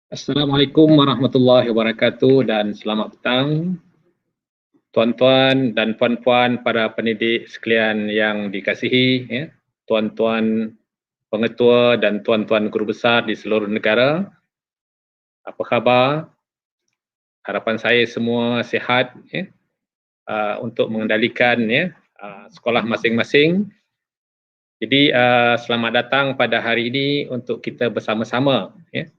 Assalamualaikum warahmatullahi wabarakatuh dan selamat petang tuan-tuan dan puan-puan para pendidik sekalian yang dikasihi, ya, tuan-tuan pengetua dan tuan-tuan guru besar di seluruh negara. Apa khabar? Harapan saya semua sihat, ya, untuk mengendalikan, ya, sekolah masing-masing. Jadi selamat datang pada hari ini untuk kita bersama-sama, ya,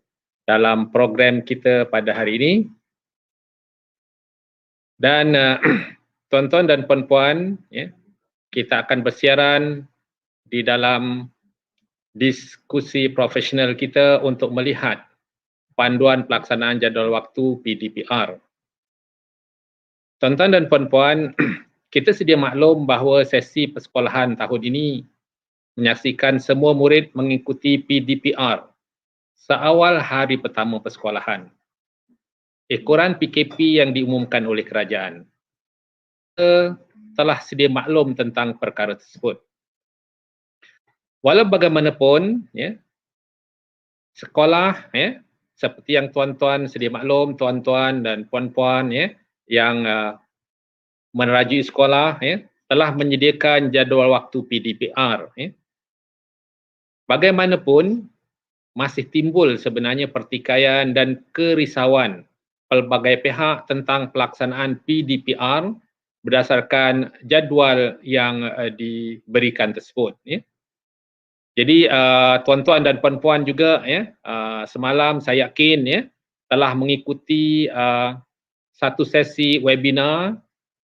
dalam program kita pada hari ini. Dan tuan-tuan dan puan-puan, ya, kita akan bersiaran di dalam diskusi profesional kita untuk melihat panduan pelaksanaan jadual waktu PDPR. Tuan-tuan dan puan-puan, kita sedia maklum bahawa sesi persekolahan tahun ini menyaksikan semua murid mengikuti PDPR seawal hari pertama persekolahan. Ekoran PKP yang diumumkan oleh kerajaan. Kita telah sedia maklum tentang perkara tersebut. Walau bagaimanapun, ya, sekolah, ya, seperti yang tuan-tuan sedia maklum, tuan-tuan dan puan-puan, ya, yang menerajui sekolah, ya, telah menyediakan jadual waktu PDPR. Ya. Bagaimanapun, masih timbul sebenarnya pertikaian dan kerisauan pelbagai pihak tentang pelaksanaan PDPR berdasarkan jadual yang diberikan tersebut. Ya. Jadi tuan-tuan dan puan-puan juga, ya, semalam saya yakin, ya, telah mengikuti satu sesi webinar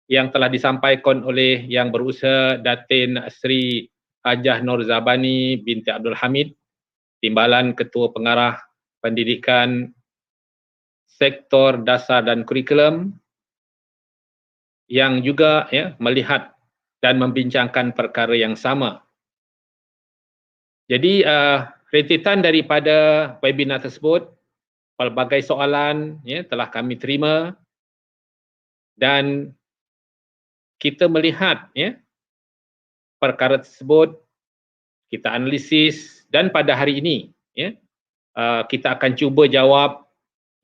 yang telah disampaikan oleh Yang Berusaha Datin Sri Hajah Nur Zabani binti Abdul Hamid, Timbalan Ketua Pengarah Pendidikan Sektor Dasar dan Kurikulum, yang juga, ya, melihat dan membincangkan perkara yang sama. Jadi rentetan daripada webinar tersebut, pelbagai soalan, ya, telah kami terima dan kita melihat, ya, perkara tersebut, kita analisis dan pada hari ini, ya, kita akan cuba jawab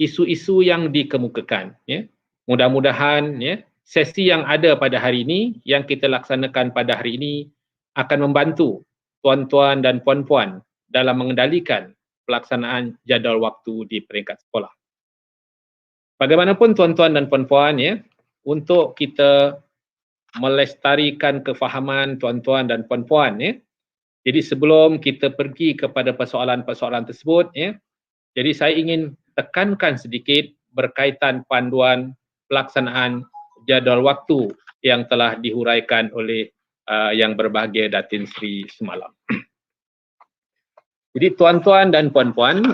isu-isu yang dikemukakan. Ya. Mudah-mudahan, ya, sesi yang ada pada hari ini, yang kita laksanakan pada hari ini akan membantu tuan-tuan dan puan-puan dalam mengendalikan pelaksanaan jadual waktu di peringkat sekolah. Bagaimanapun tuan-tuan dan puan-puan, ya, untuk kita melestarikan kefahaman tuan-tuan dan puan-puan, ya. Jadi sebelum kita pergi kepada persoalan-persoalan tersebut, ya, jadi saya ingin tekankan sedikit berkaitan panduan pelaksanaan jadual waktu yang telah dihuraikan oleh Yang Berbahagia Datin Sri semalam. Jadi tuan-tuan dan puan-puan,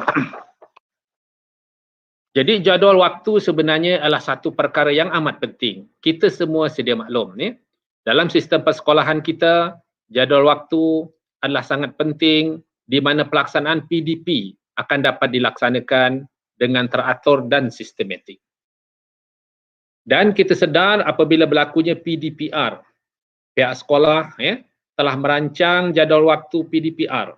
jadi jadual waktu sebenarnya adalah satu perkara yang amat penting. Kita semua sedia maklum, ya. Dalam sistem persekolahan kita, jadual waktu adalah sangat penting di mana pelaksanaan PDP akan dapat dilaksanakan dengan teratur dan sistematik. Dan kita sedar apabila berlakunya PDPR, pihak sekolah, ya, telah merancang jadual waktu PDPR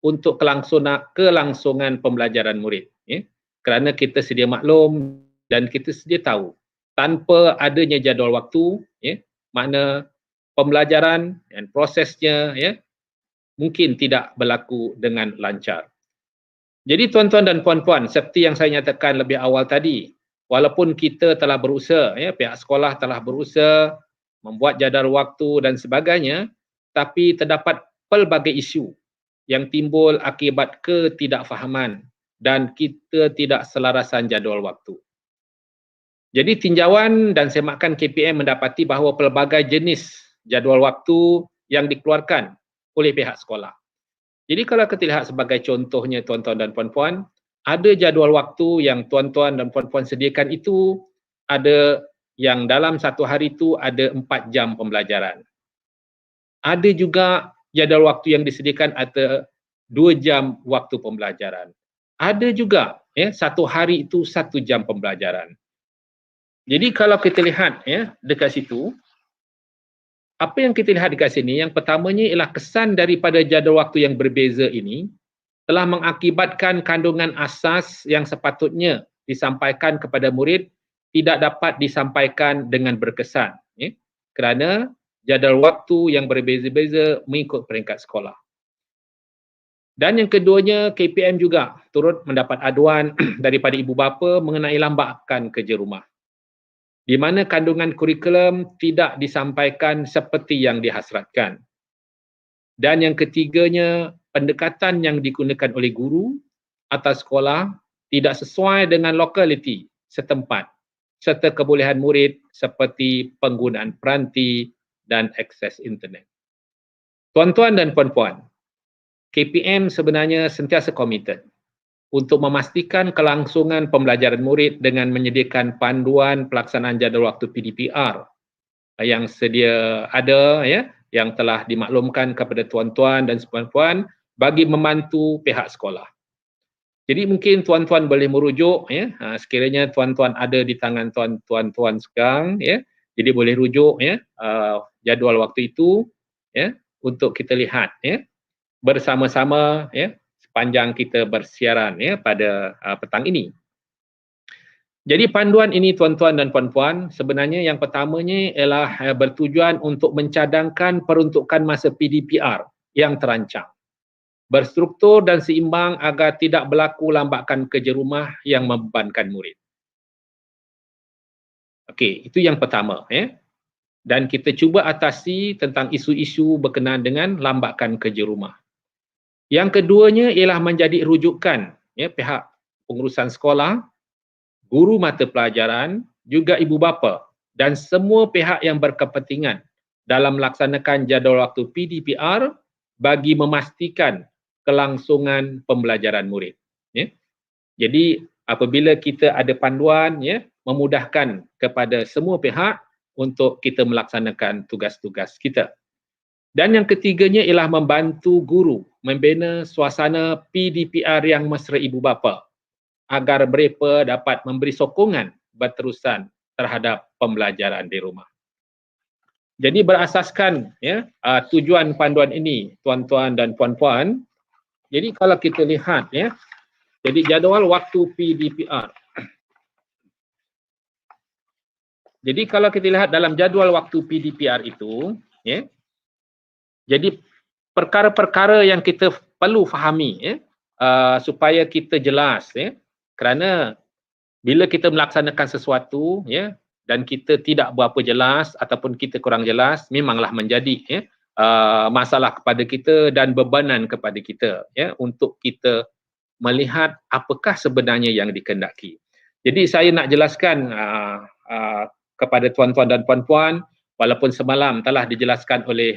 untuk kelangsungan pembelajaran murid. Ya. Kerana kita sedia maklum dan kita sedia tahu, tanpa adanya jadual waktu, ya, makna pembelajaran dan prosesnya, ya, mungkin tidak berlaku dengan lancar. Jadi tuan-tuan dan puan-puan, seperti yang saya nyatakan lebih awal tadi, walaupun kita telah berusaha, ya, pihak sekolah telah berusaha membuat jadual waktu dan sebagainya, tapi terdapat pelbagai isu yang timbul akibat ketidakfahaman dan kita tidak selarasan jadual waktu. Jadi tinjauan dan semakan KPM mendapati bahawa pelbagai jenis jadual waktu yang dikeluarkan oleh pihak sekolah. Jadi kalau kita lihat sebagai contohnya tuan-tuan dan puan-puan, ada jadual waktu yang tuan-tuan dan puan-puan sediakan itu, ada yang dalam satu hari itu ada 4 jam pembelajaran. Ada juga jadual waktu yang disediakan ada 2 jam waktu pembelajaran. Ada juga, ya, satu hari itu 1 jam pembelajaran. Jadi kalau kita lihat, ya, dekat situ, apa yang kita lihat dekat sini, yang pertamanya ialah kesan daripada jadual waktu yang berbeza ini telah mengakibatkan kandungan asas yang sepatutnya disampaikan kepada murid tidak dapat disampaikan dengan berkesan, ya, kerana jadual waktu yang berbeza-beza mengikut peringkat sekolah. Dan yang keduanya, KPM juga turut mendapat aduan daripada ibu bapa mengenai lambakan kerja rumah, di mana kandungan kurikulum tidak disampaikan seperti yang dihasratkan. Dan yang ketiganya, pendekatan yang digunakan oleh guru atau sekolah tidak sesuai dengan lokaliti setempat serta kebolehan murid seperti penggunaan peranti dan akses internet. Tuan-tuan dan puan-puan, KPM sebenarnya sentiasa komited untuk memastikan kelangsungan pembelajaran murid dengan menyediakan panduan pelaksanaan jadual waktu PDPR yang sedia ada, ya, yang telah dimaklumkan kepada tuan-tuan dan puan-puan bagi membantu pihak sekolah. Jadi mungkin tuan-tuan boleh merujuk, ya, sekiranya tuan-tuan ada di tangan tuan-tuan sekarang, ya, jadi boleh rujuk, ya, jadual waktu itu, ya, untuk kita lihat, ya, bersama-sama, ya, sepanjang kita bersiaran, ya, pada petang ini. Jadi panduan ini tuan-tuan dan puan-puan, sebenarnya yang pertamanya ialah bertujuan untuk mencadangkan peruntukan masa PDPR yang terancang, berstruktur dan seimbang agar tidak berlaku lambakan kerja rumah yang membebankan murid. Okey, itu yang pertama, ya. Dan kita cuba atasi tentang isu-isu berkenaan dengan lambakan kerja rumah. Yang keduanya ialah menjadi rujukan, ya, pihak pengurusan sekolah, guru mata pelajaran, juga ibu bapa dan semua pihak yang berkepentingan dalam melaksanakan jadual waktu PDPR bagi memastikan kelangsungan pembelajaran murid. Ya. Jadi apabila kita ada panduan, ya, memudahkan kepada semua pihak untuk kita melaksanakan tugas-tugas kita. Dan yang ketiganya ialah membantu guru membina suasana PDPR yang mesra ibu bapa agar mereka dapat memberi sokongan berterusan terhadap pembelajaran di rumah. Jadi berasaskan, ya, tujuan panduan ini, tuan-tuan dan puan-puan, jadi kalau kita lihat, ya, jadi jadual waktu PDPR. Jadi kalau kita lihat dalam jadual waktu PDPR itu, ya, jadi perkara-perkara yang kita perlu fahami, ya, supaya kita jelas, ya, kerana bila kita melaksanakan sesuatu, ya, dan kita tidak berapa jelas ataupun kita kurang jelas, memanglah menjadi, ya, masalah kepada kita dan bebanan kepada kita, ya, untuk kita melihat apakah sebenarnya yang dikehendaki. Jadi saya nak jelaskan kepada tuan-tuan dan puan-puan, walaupun semalam telah dijelaskan oleh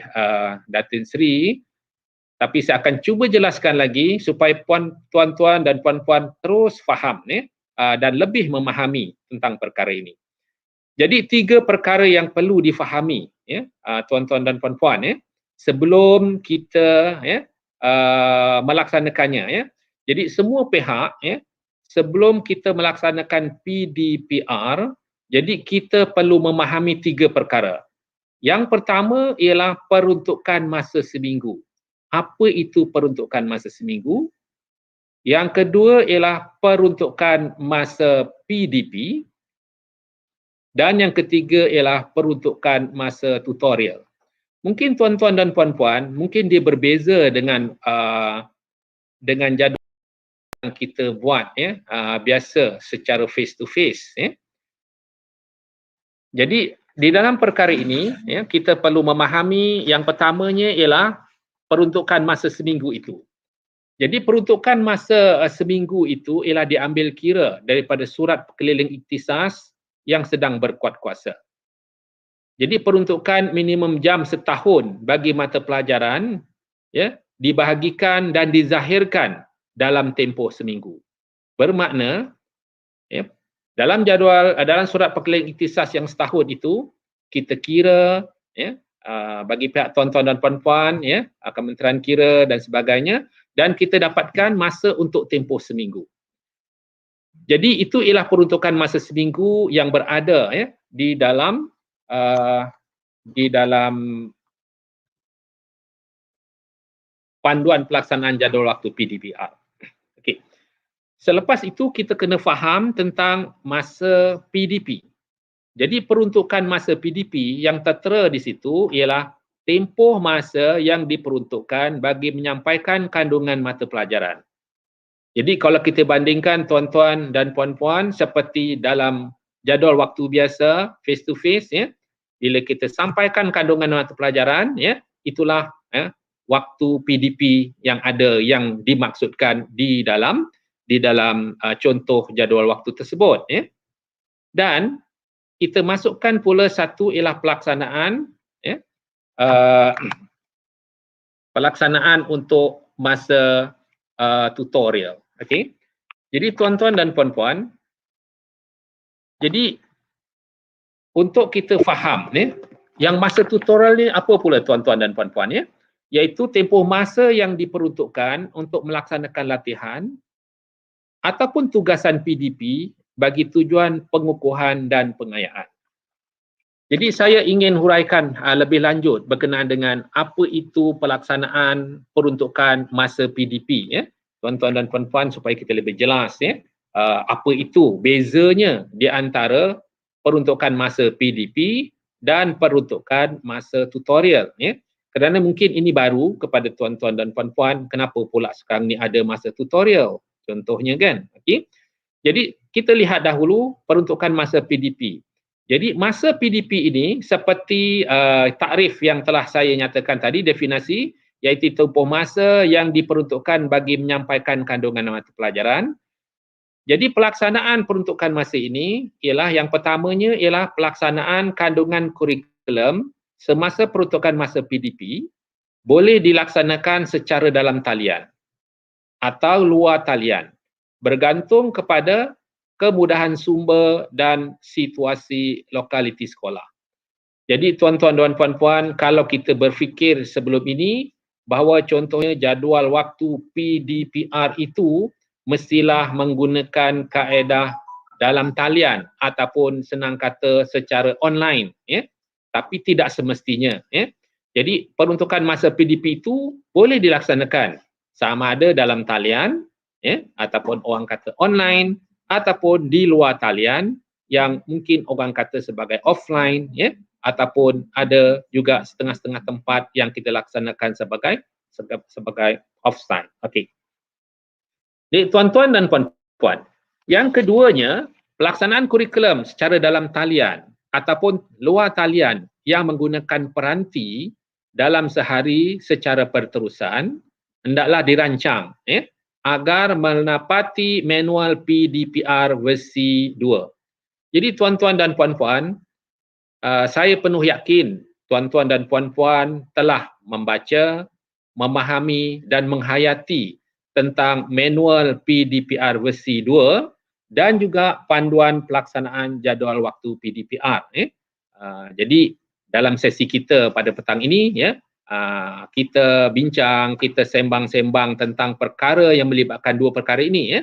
Datin Sri, tapi saya akan cuba jelaskan lagi supaya tuan-tuan dan puan-puan terus faham, ya, dan lebih memahami tentang perkara ini. Jadi 3 perkara yang perlu difahami, ya, tuan-tuan dan puan-puan, ya, sebelum kita, ya, melaksanakannya, ya. Jadi semua pihak, ya, sebelum kita melaksanakan PDPR, jadi kita perlu memahami 3 perkara. Yang pertama ialah peruntukan masa seminggu. Apa itu peruntukan masa seminggu? Yang kedua ialah peruntukan masa PDP. Dan yang ketiga ialah peruntukan masa tutorial. Mungkin tuan-tuan dan puan-puan, mungkin dia berbeza dengan jadual yang kita buat, ya, biasa secara face to face, ya. Jadi di dalam perkara ini, ya, kita perlu memahami yang pertamanya ialah peruntukan masa seminggu itu. Jadi peruntukan masa seminggu itu ialah diambil kira daripada surat keliling ikhtisas yang sedang berkuat kuasa. Jadi peruntukan minimum jam setahun bagi mata pelajaran, ya, dibahagikan dan dizahirkan dalam tempoh seminggu. Bermakna, ya, dalam surat perkeliling ikhtisas yang setahun itu, kita kira, ya, bagi pihak tuan-tuan dan puan-puan, ya, Kementerian Kira dan sebagainya, dan kita dapatkan masa untuk tempoh seminggu. Jadi itu ialah peruntukan masa seminggu yang berada, ya, di dalam panduan pelaksanaan jadual waktu PDPR. Selepas itu kita kena faham tentang masa PDP. Jadi peruntukan masa PDP yang tertera di situ ialah tempoh masa yang diperuntukkan bagi menyampaikan kandungan mata pelajaran. Jadi kalau kita bandingkan tuan-tuan dan puan-puan seperti dalam jadual waktu biasa face to face ya, bila kita sampaikan kandungan mata pelajaran ya, itulah waktu PDP yang ada yang dimaksudkan di dalam contoh jadual waktu tersebut ya. Dan kita masukkan pula satu ialah pelaksanaan ya, pelaksanaan untuk masa tutorial. Okey. Jadi tuan-tuan dan puan-puan, jadi untuk kita faham ni, yang masa tutorial ni apa pula tuan-tuan dan puan-puan ya? Iaitu tempoh masa yang diperuntukkan untuk melaksanakan latihan ataupun tugasan PDP bagi tujuan pengukuhan dan pengayaan. Jadi saya ingin huraikan lebih lanjut berkenaan dengan apa itu pelaksanaan peruntukan masa PDP ya, tuan-tuan dan puan-puan, supaya kita lebih jelas ya, apa itu bezanya di antara peruntukan masa PDP dan peruntukan masa tutorial ya. Kerana mungkin ini baru kepada tuan-tuan dan puan-puan, kenapa pula sekarang ni ada masa tutorial contohnya kan. Okey. Jadi kita lihat dahulu peruntukan masa PDP. Jadi masa PDP ini seperti takrif yang telah saya nyatakan tadi, definisi, iaitu tempoh masa yang diperuntukkan bagi menyampaikan kandungan mata pelajaran. Jadi pelaksanaan peruntukan masa ini ialah yang pertamanya ialah pelaksanaan kandungan kurikulum semasa peruntukan masa PDP boleh dilaksanakan secara dalam talian atau luar talian, bergantung kepada kemudahan sumber dan situasi lokaliti sekolah. Jadi tuan-tuan dan puan-puan, kalau kita berfikir sebelum ini bahawa contohnya jadual waktu PDPR itu mestilah menggunakan kaedah dalam talian ataupun senang kata secara online ya, tapi tidak semestinya ya. Jadi peruntukan masa PDP itu boleh dilaksanakan sama ada dalam talian ya, ataupun orang kata online, ataupun di luar talian yang mungkin orang kata sebagai offline ya, ataupun ada juga setengah-setengah tempat yang kita laksanakan sebagai offsite. Okey. Jadi tuan-tuan dan puan-puan, yang keduanya pelaksanaan kurikulum secara dalam talian ataupun luar talian yang menggunakan peranti dalam sehari secara berterusan hendaklah dirancang agar menepati manual PDPR versi 2. Jadi tuan-tuan dan puan-puan, saya penuh yakin tuan-tuan dan puan-puan telah membaca, memahami dan menghayati tentang manual PDPR versi 2 dan juga panduan pelaksanaan jadual waktu PDPR. Jadi dalam sesi kita pada petang ini ya, kita bincang, kita sembang-sembang tentang perkara yang melibatkan dua perkara ini ya.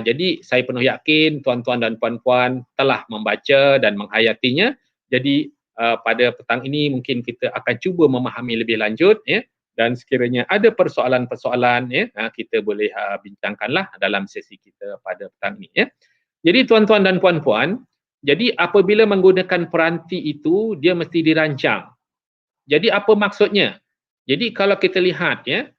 Jadi saya penuh yakin tuan-tuan dan puan-puan telah membaca dan menghayatinya. Jadi pada petang ini mungkin kita akan cuba memahami lebih lanjut ya, dan sekiranya ada persoalan-persoalan ya, kita boleh bincangkanlah dalam sesi kita pada petang ini ya. Jadi tuan-tuan dan puan-puan, jadi apabila menggunakan peranti itu dia mesti dirancang. Jadi apa maksudnya? Jadi kalau kita lihat ya,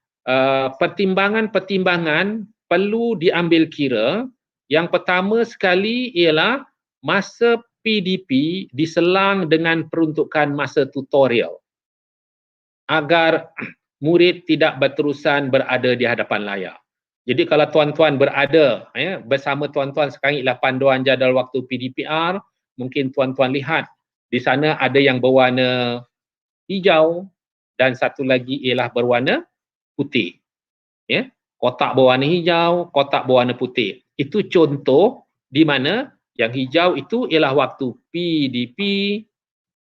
pertimbangan-pertimbangan perlu diambil kira. Yang pertama sekali ialah masa PDP diselang dengan peruntukan masa tutorial agar murid tidak berterusan berada di hadapan layar. Jadi kalau tuan-tuan berada bersama tuan-tuan sekarang ialah panduan jadual waktu PDPR, mungkin tuan-tuan lihat di sana ada yang berwarna hijau dan satu lagi ialah berwarna putih. Ya, kotak berwarna hijau, kotak berwarna putih. Itu contoh di mana yang hijau itu ialah waktu PDP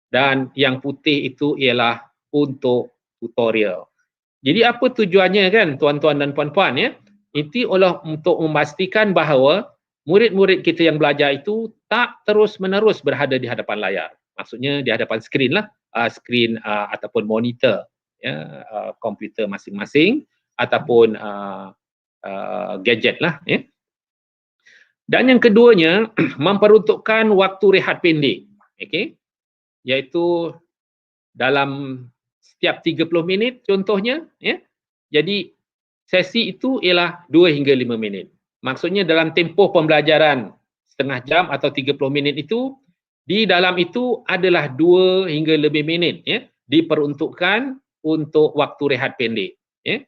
dan yang putih itu ialah untuk tutorial. Jadi apa tujuannya kan tuan-tuan dan puan-puan ya? Itu adalah untuk memastikan bahawa murid-murid kita yang belajar itu tak terus-menerus berada di hadapan layar. Maksudnya di hadapan skrin lah, skrin ataupun monitor ya, komputer masing-masing ataupun gadget lah ya. Dan yang keduanya, memperuntukkan waktu rehat pendek. Okey. Iaitu dalam setiap 30 minit contohnya, ya. Jadi sesi itu ialah 2 hingga 5 minit. Maksudnya dalam tempoh pembelajaran setengah jam atau 30 minit itu, di dalam itu adalah 2 hingga lebih minit, ya, diperuntukkan untuk waktu rehat pendek, ya.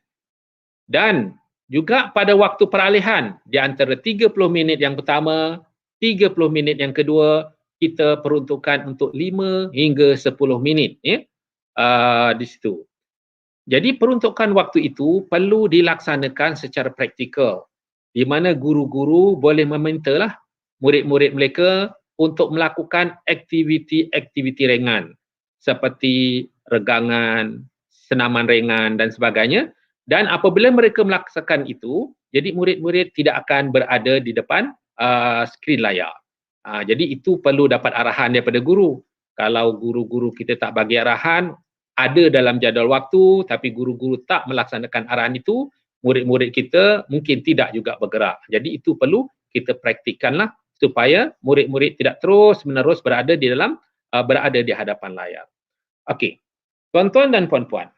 Dan juga pada waktu peralihan di antara 30 minit yang pertama, 30 minit yang kedua, kita peruntukkan untuk 5 hingga 10 minit, ya. Di situ. Jadi peruntukan waktu itu perlu dilaksanakan secara praktikal, di mana guru-guru boleh memintalah murid-murid mereka untuk melakukan aktiviti-aktiviti ringan seperti regangan, senaman ringan dan sebagainya. Dan apabila mereka melaksanakan itu, jadi murid-murid tidak akan berada di depan skrin layar. Jadi itu perlu dapat arahan daripada guru. Kalau guru-guru kita tak bagi arahan, ada dalam jadual waktu tapi guru-guru tak melaksanakan arahan itu, murid-murid kita mungkin tidak juga bergerak. Jadi itu perlu kita praktikkanlah supaya murid-murid tidak terus-menerus berada di hadapan layar. Okey. Tuan-tuan dan puan-puan.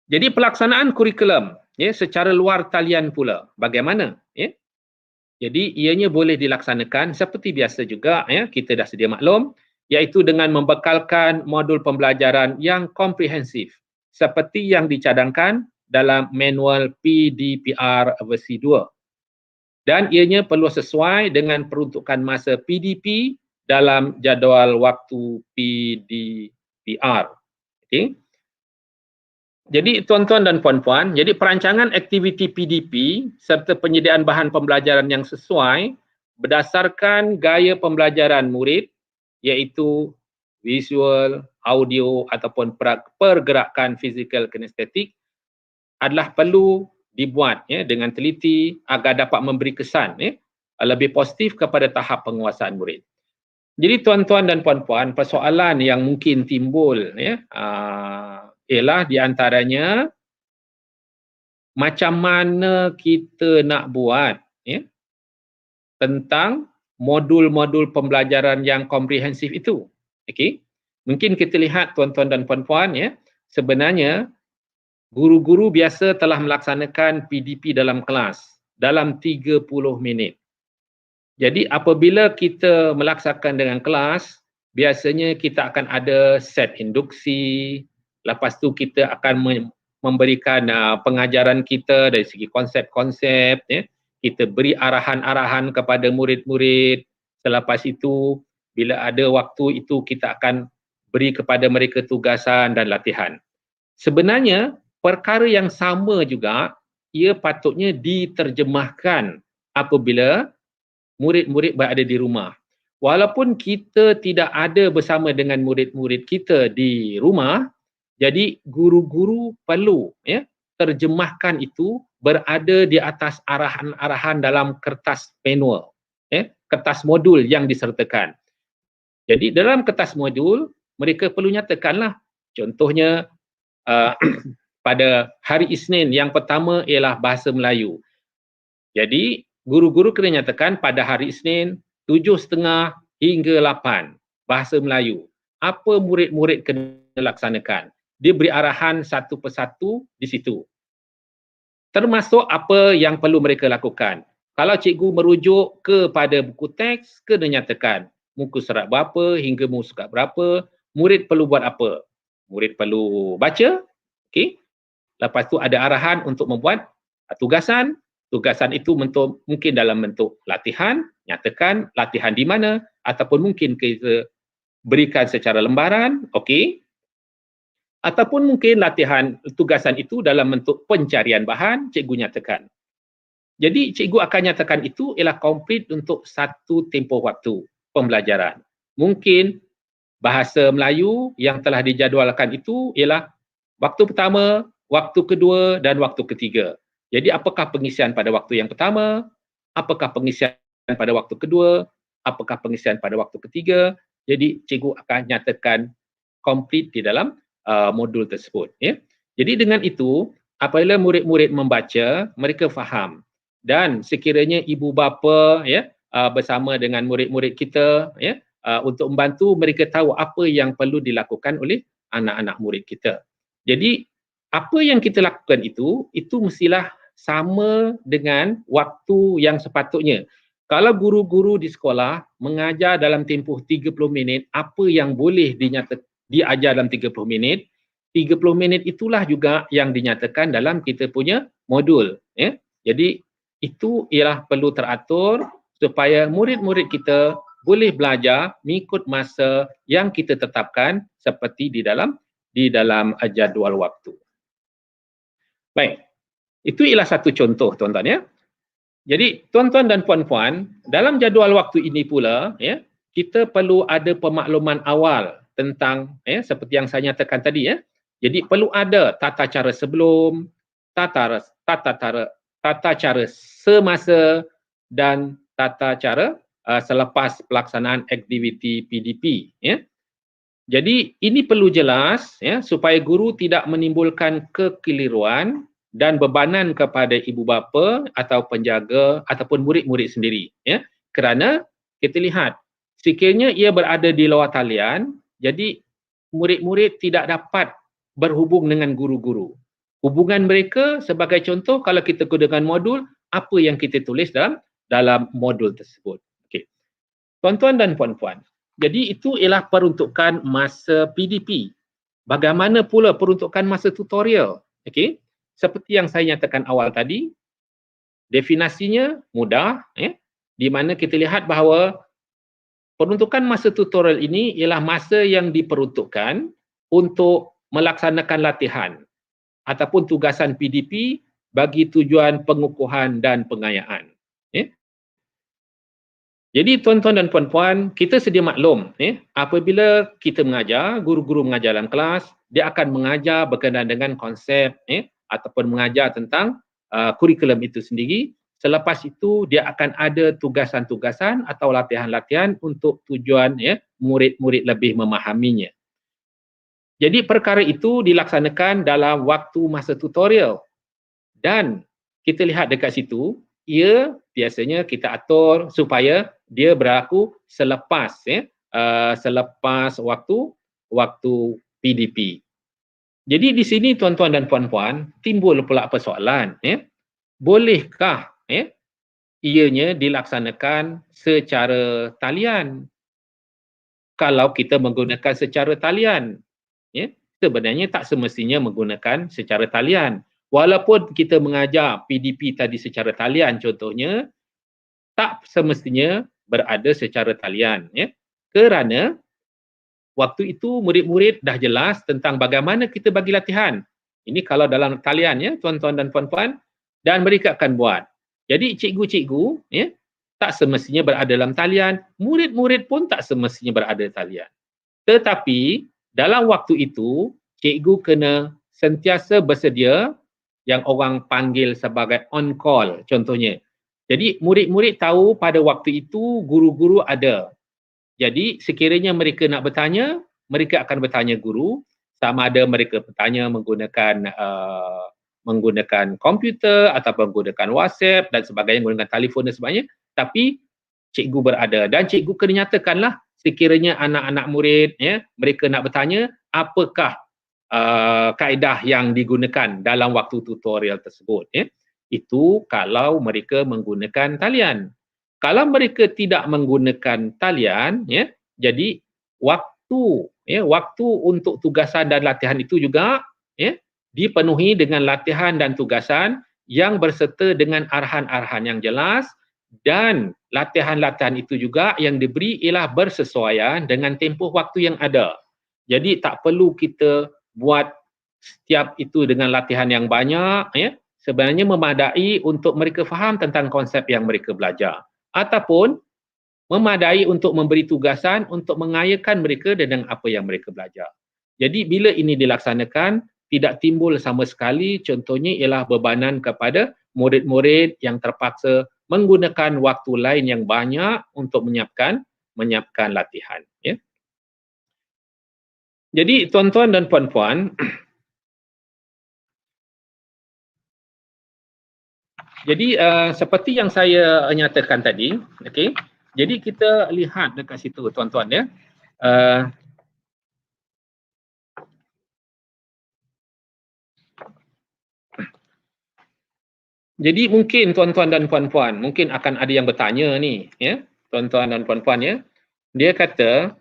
Jadi pelaksanaan kurikulum, ya, secara luar talian pula. Bagaimana, ya? Jadi ianya boleh dilaksanakan seperti biasa juga, ya, kita dah sedia maklum, iaitu dengan membekalkan modul pembelajaran yang komprehensif seperti yang dicadangkan dalam manual PDPR versi 2. Dan ianya perlu sesuai dengan peruntukan masa PDP dalam jadual waktu PDPR. Okey. Jadi tuan-tuan dan puan-puan, jadi perancangan aktiviti PDP serta penyediaan bahan pembelajaran yang sesuai berdasarkan gaya pembelajaran murid iaitu visual, audio ataupun pergerakan fizikal kinestetik adalah perlu dibuat, ya, dengan teliti agar dapat memberi kesan, ya, lebih positif kepada tahap penguasaan murid. Jadi tuan-tuan dan puan-puan, persoalan yang mungkin timbul, ya, ialah di antaranya macam mana kita nak buat, ya, tentang modul-modul pembelajaran yang komprehensif itu. Okey. Mungkin kita lihat tuan-tuan dan puan-puan, ya, sebenarnya guru-guru biasa telah melaksanakan PDP dalam kelas dalam 30 minit. Jadi apabila kita melaksanakan dengan kelas, biasanya kita akan ada set induksi, lepas tu kita akan memberikan pengajaran kita dari segi konsep-konsep, ya. Kita beri arahan-arahan kepada murid-murid. Selepas itu, bila ada waktu itu kita akan beri kepada mereka tugasan dan latihan. Sebenarnya perkara yang sama juga ia patutnya diterjemahkan apabila murid-murid berada di rumah. Walaupun kita tidak ada bersama dengan murid-murid kita di rumah, jadi guru-guru perlu, ya, terjemahkan itu berada di atas arahan-arahan dalam kertas manual, ya, kertas modul yang disertakan. Jadi dalam kertas modul mereka perlu nyatakanlah, contohnya pada hari Isnin yang pertama ialah bahasa Melayu. Jadi guru-guru kena nyatakan pada hari Isnin 7.30 hingga 8 bahasa Melayu. Apa murid-murid kena laksanakan? Dia beri arahan satu persatu di situ. Termasuk apa yang perlu mereka lakukan. Kalau cikgu merujuk kepada buku teks, kena nyatakan muka surat berapa hingga muka surat berapa, murid perlu buat apa? Murid perlu baca, okey. Lepas tu ada arahan untuk membuat tugasan. Tugasan itu mungkin dalam bentuk latihan, nyatakan latihan di mana, ataupun mungkin kita berikan secara lembaran, okey. Ataupun mungkin latihan tugasan itu dalam bentuk pencarian bahan, cikgu nyatakan. Jadi cikgu akan nyatakan itu ialah komplit untuk satu tempoh waktu pembelajaran. Mungkin bahasa Melayu yang telah dijadualkan itu ialah waktu pertama, waktu kedua dan waktu ketiga. Jadi apakah pengisian pada waktu yang pertama, apakah pengisian pada waktu kedua, apakah pengisian pada waktu ketiga. Jadi cikgu akan nyatakan komplit di dalam modul tersebut, ya. Jadi dengan itu apabila murid-murid membaca, mereka faham. dan sekiranya ibu bapa bersama dengan murid-murid kita untuk membantu mereka tahu apa yang perlu dilakukan oleh anak-anak murid kita. Jadi apa yang kita lakukan itu mestilah sama dengan waktu yang sepatutnya. Kalau guru-guru di sekolah mengajar dalam tempoh 30 minit, apa yang boleh diajar dalam 30 minit, 30 minit itulah juga yang dinyatakan dalam kita punya modul. Jadi itu ialah perlu teratur supaya murid-murid kita boleh belajar mengikut masa yang kita tetapkan seperti di dalam jadual waktu. Baik, itu ialah satu contoh tuan-tuan ya. Jadi tuan-tuan dan puan-puan, dalam jadual waktu ini pula kita perlu ada pemakluman awal tentang seperti yang saya nyatakan tadi ya. Jadi perlu ada tata cara sebelum, tata cara semasa dan tata cara selepas pelaksanaan aktiviti PDP ya. Jadi ini perlu jelas supaya guru tidak menimbulkan kekeliruan dan bebanan kepada ibu bapa atau penjaga ataupun murid-murid sendiri kerana kita lihat sekiranya ia berada di luar talian, jadi murid-murid tidak dapat berhubung dengan guru-guru. Hubungan mereka sebagai contoh kalau kita gunakan modul, apa yang kita tulis dalam modul tersebut. Okey. Tuan-tuan dan puan-puan, jadi itu ialah peruntukan masa PDP. Bagaimana pula peruntukan masa tutorial? Okey. Seperti yang saya nyatakan awal tadi, definisinya mudah di mana kita lihat bahawa peruntukan masa tutorial ini ialah masa yang diperuntukkan untuk melaksanakan latihan ataupun tugasan PDP bagi tujuan pengukuhan dan pengayaan. Jadi tuan-tuan dan puan-puan, kita sedia maklum apabila kita mengajar, guru-guru mengajar dalam kelas, dia akan mengajar berkenaan dengan konsep ataupun mengajar tentang kurikulum itu sendiri. Selepas itu dia akan ada tugasan-tugasan atau latihan-latihan untuk tujuan murid-murid lebih memahaminya. Jadi perkara itu dilaksanakan dalam waktu masa tutorial. Dan kita lihat dekat situ, ia biasanya kita atur supaya dia berlaku selepas waktu PDP. Jadi di sini tuan-tuan dan puan-puan timbul pula persoalan bolehkah ianya dilaksanakan secara talian? Kalau kita menggunakan secara talian sebenarnya tak semestinya menggunakan secara talian. Walaupun kita mengajar PDP tadi secara talian contohnya, tak semestinya berada secara talian kerana waktu itu murid-murid dah jelas tentang bagaimana kita bagi latihan. Ini kalau dalam talian tuan-tuan dan puan-puan, dan mereka akan buat. Jadi cikgu-cikgu tak semestinya berada dalam talian, murid-murid pun tak semestinya berada dalam talian. Tetapi dalam waktu itu cikgu kena sentiasa bersedia yang orang panggil sebagai on call contohnya. Jadi murid-murid tahu pada waktu itu guru-guru ada. Jadi sekiranya mereka nak bertanya, mereka akan bertanya guru, sama ada mereka bertanya menggunakan komputer atau menggunakan WhatsApp dan sebagainya, menggunakan telefon dan sebagainya, tapi cikgu berada dan cikgu kena nyatakanlah sekiranya anak-anak murid mereka nak bertanya apakah kaedah yang digunakan dalam waktu tutorial tersebut itu kalau mereka menggunakan talian. Kalau mereka tidak menggunakan talian jadi waktu untuk tugasan dan latihan itu juga dipenuhi dengan latihan dan tugasan yang berserta dengan arahan-arahan yang jelas, dan latihan-latihan itu juga yang diberi ialah bersesuaian dengan tempoh waktu yang ada. Jadi tak perlu kita buat setiap itu dengan latihan yang banyak sebenarnya memadai untuk mereka faham tentang konsep yang mereka belajar, ataupun memadai untuk memberi tugasan untuk mengayakan mereka dengan apa yang mereka belajar. Jadi bila ini dilaksanakan, tidak timbul sama sekali contohnya ialah bebanan kepada murid-murid yang terpaksa menggunakan waktu lain yang banyak untuk menyiapkan latihan. Jadi tuan-tuan dan puan-puan, Jadi seperti yang saya nyatakan tadi, okey. Jadi kita lihat dekat situ tuan-tuan ya. Jadi mungkin tuan-tuan dan puan-puan, mungkin akan ada yang bertanya ni ya, tuan-tuan dan puan-puan ya. Dia kata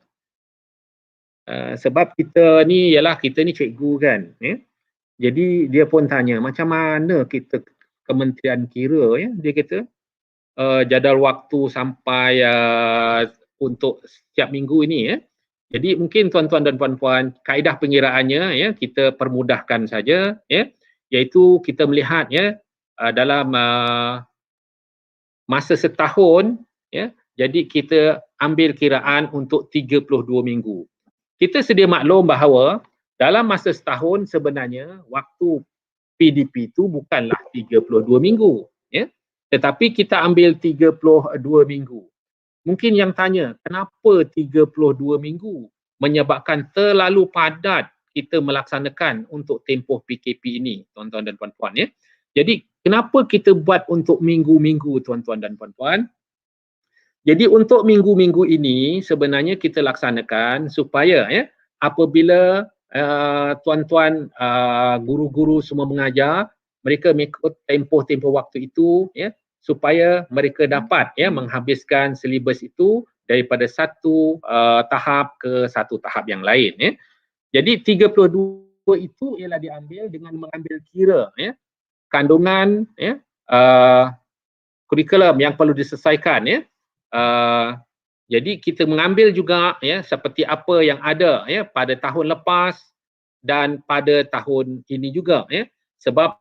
sebab kita ni ialah kita ni cikgu kan ya. Jadi dia pun tanya macam mana kita kementerian kira ya, dia kata jadual waktu sampai untuk setiap minggu ini ya. Jadi mungkin tuan-tuan dan puan-puan, kaedah pengiraannya ya kita permudahkan saja ya, iaitu kita melihat ya dalam masa setahun ya, jadi kita ambil kiraan untuk 32 minggu. Kita sedia maklum bahawa dalam masa setahun sebenarnya waktu PDP itu bukanlah 32 minggu ya, tetapi kita ambil 32 minggu. Mungkin yang tanya, kenapa 32 minggu menyebabkan terlalu padat kita melaksanakan untuk tempoh PKP ini, tuan-tuan dan puan-puan ya. Jadi kenapa kita buat untuk minggu-minggu, tuan-tuan dan puan-puan? Jadi untuk minggu-minggu ini sebenarnya kita laksanakan supaya ya apabila tuan-tuan guru-guru semua mengajar, mereka mengikut tempoh-tempoh waktu itu ya, supaya mereka dapat ya menghabiskan silibus itu daripada satu tahap ke satu tahap yang lain ya. Jadi 32 itu ialah diambil dengan mengambil kira ya kandungan ya kurikulum yang perlu diselesaikan ya. Jadi kita mengambil juga ya seperti apa yang ada ya pada tahun lepas dan pada tahun ini juga ya. Sebab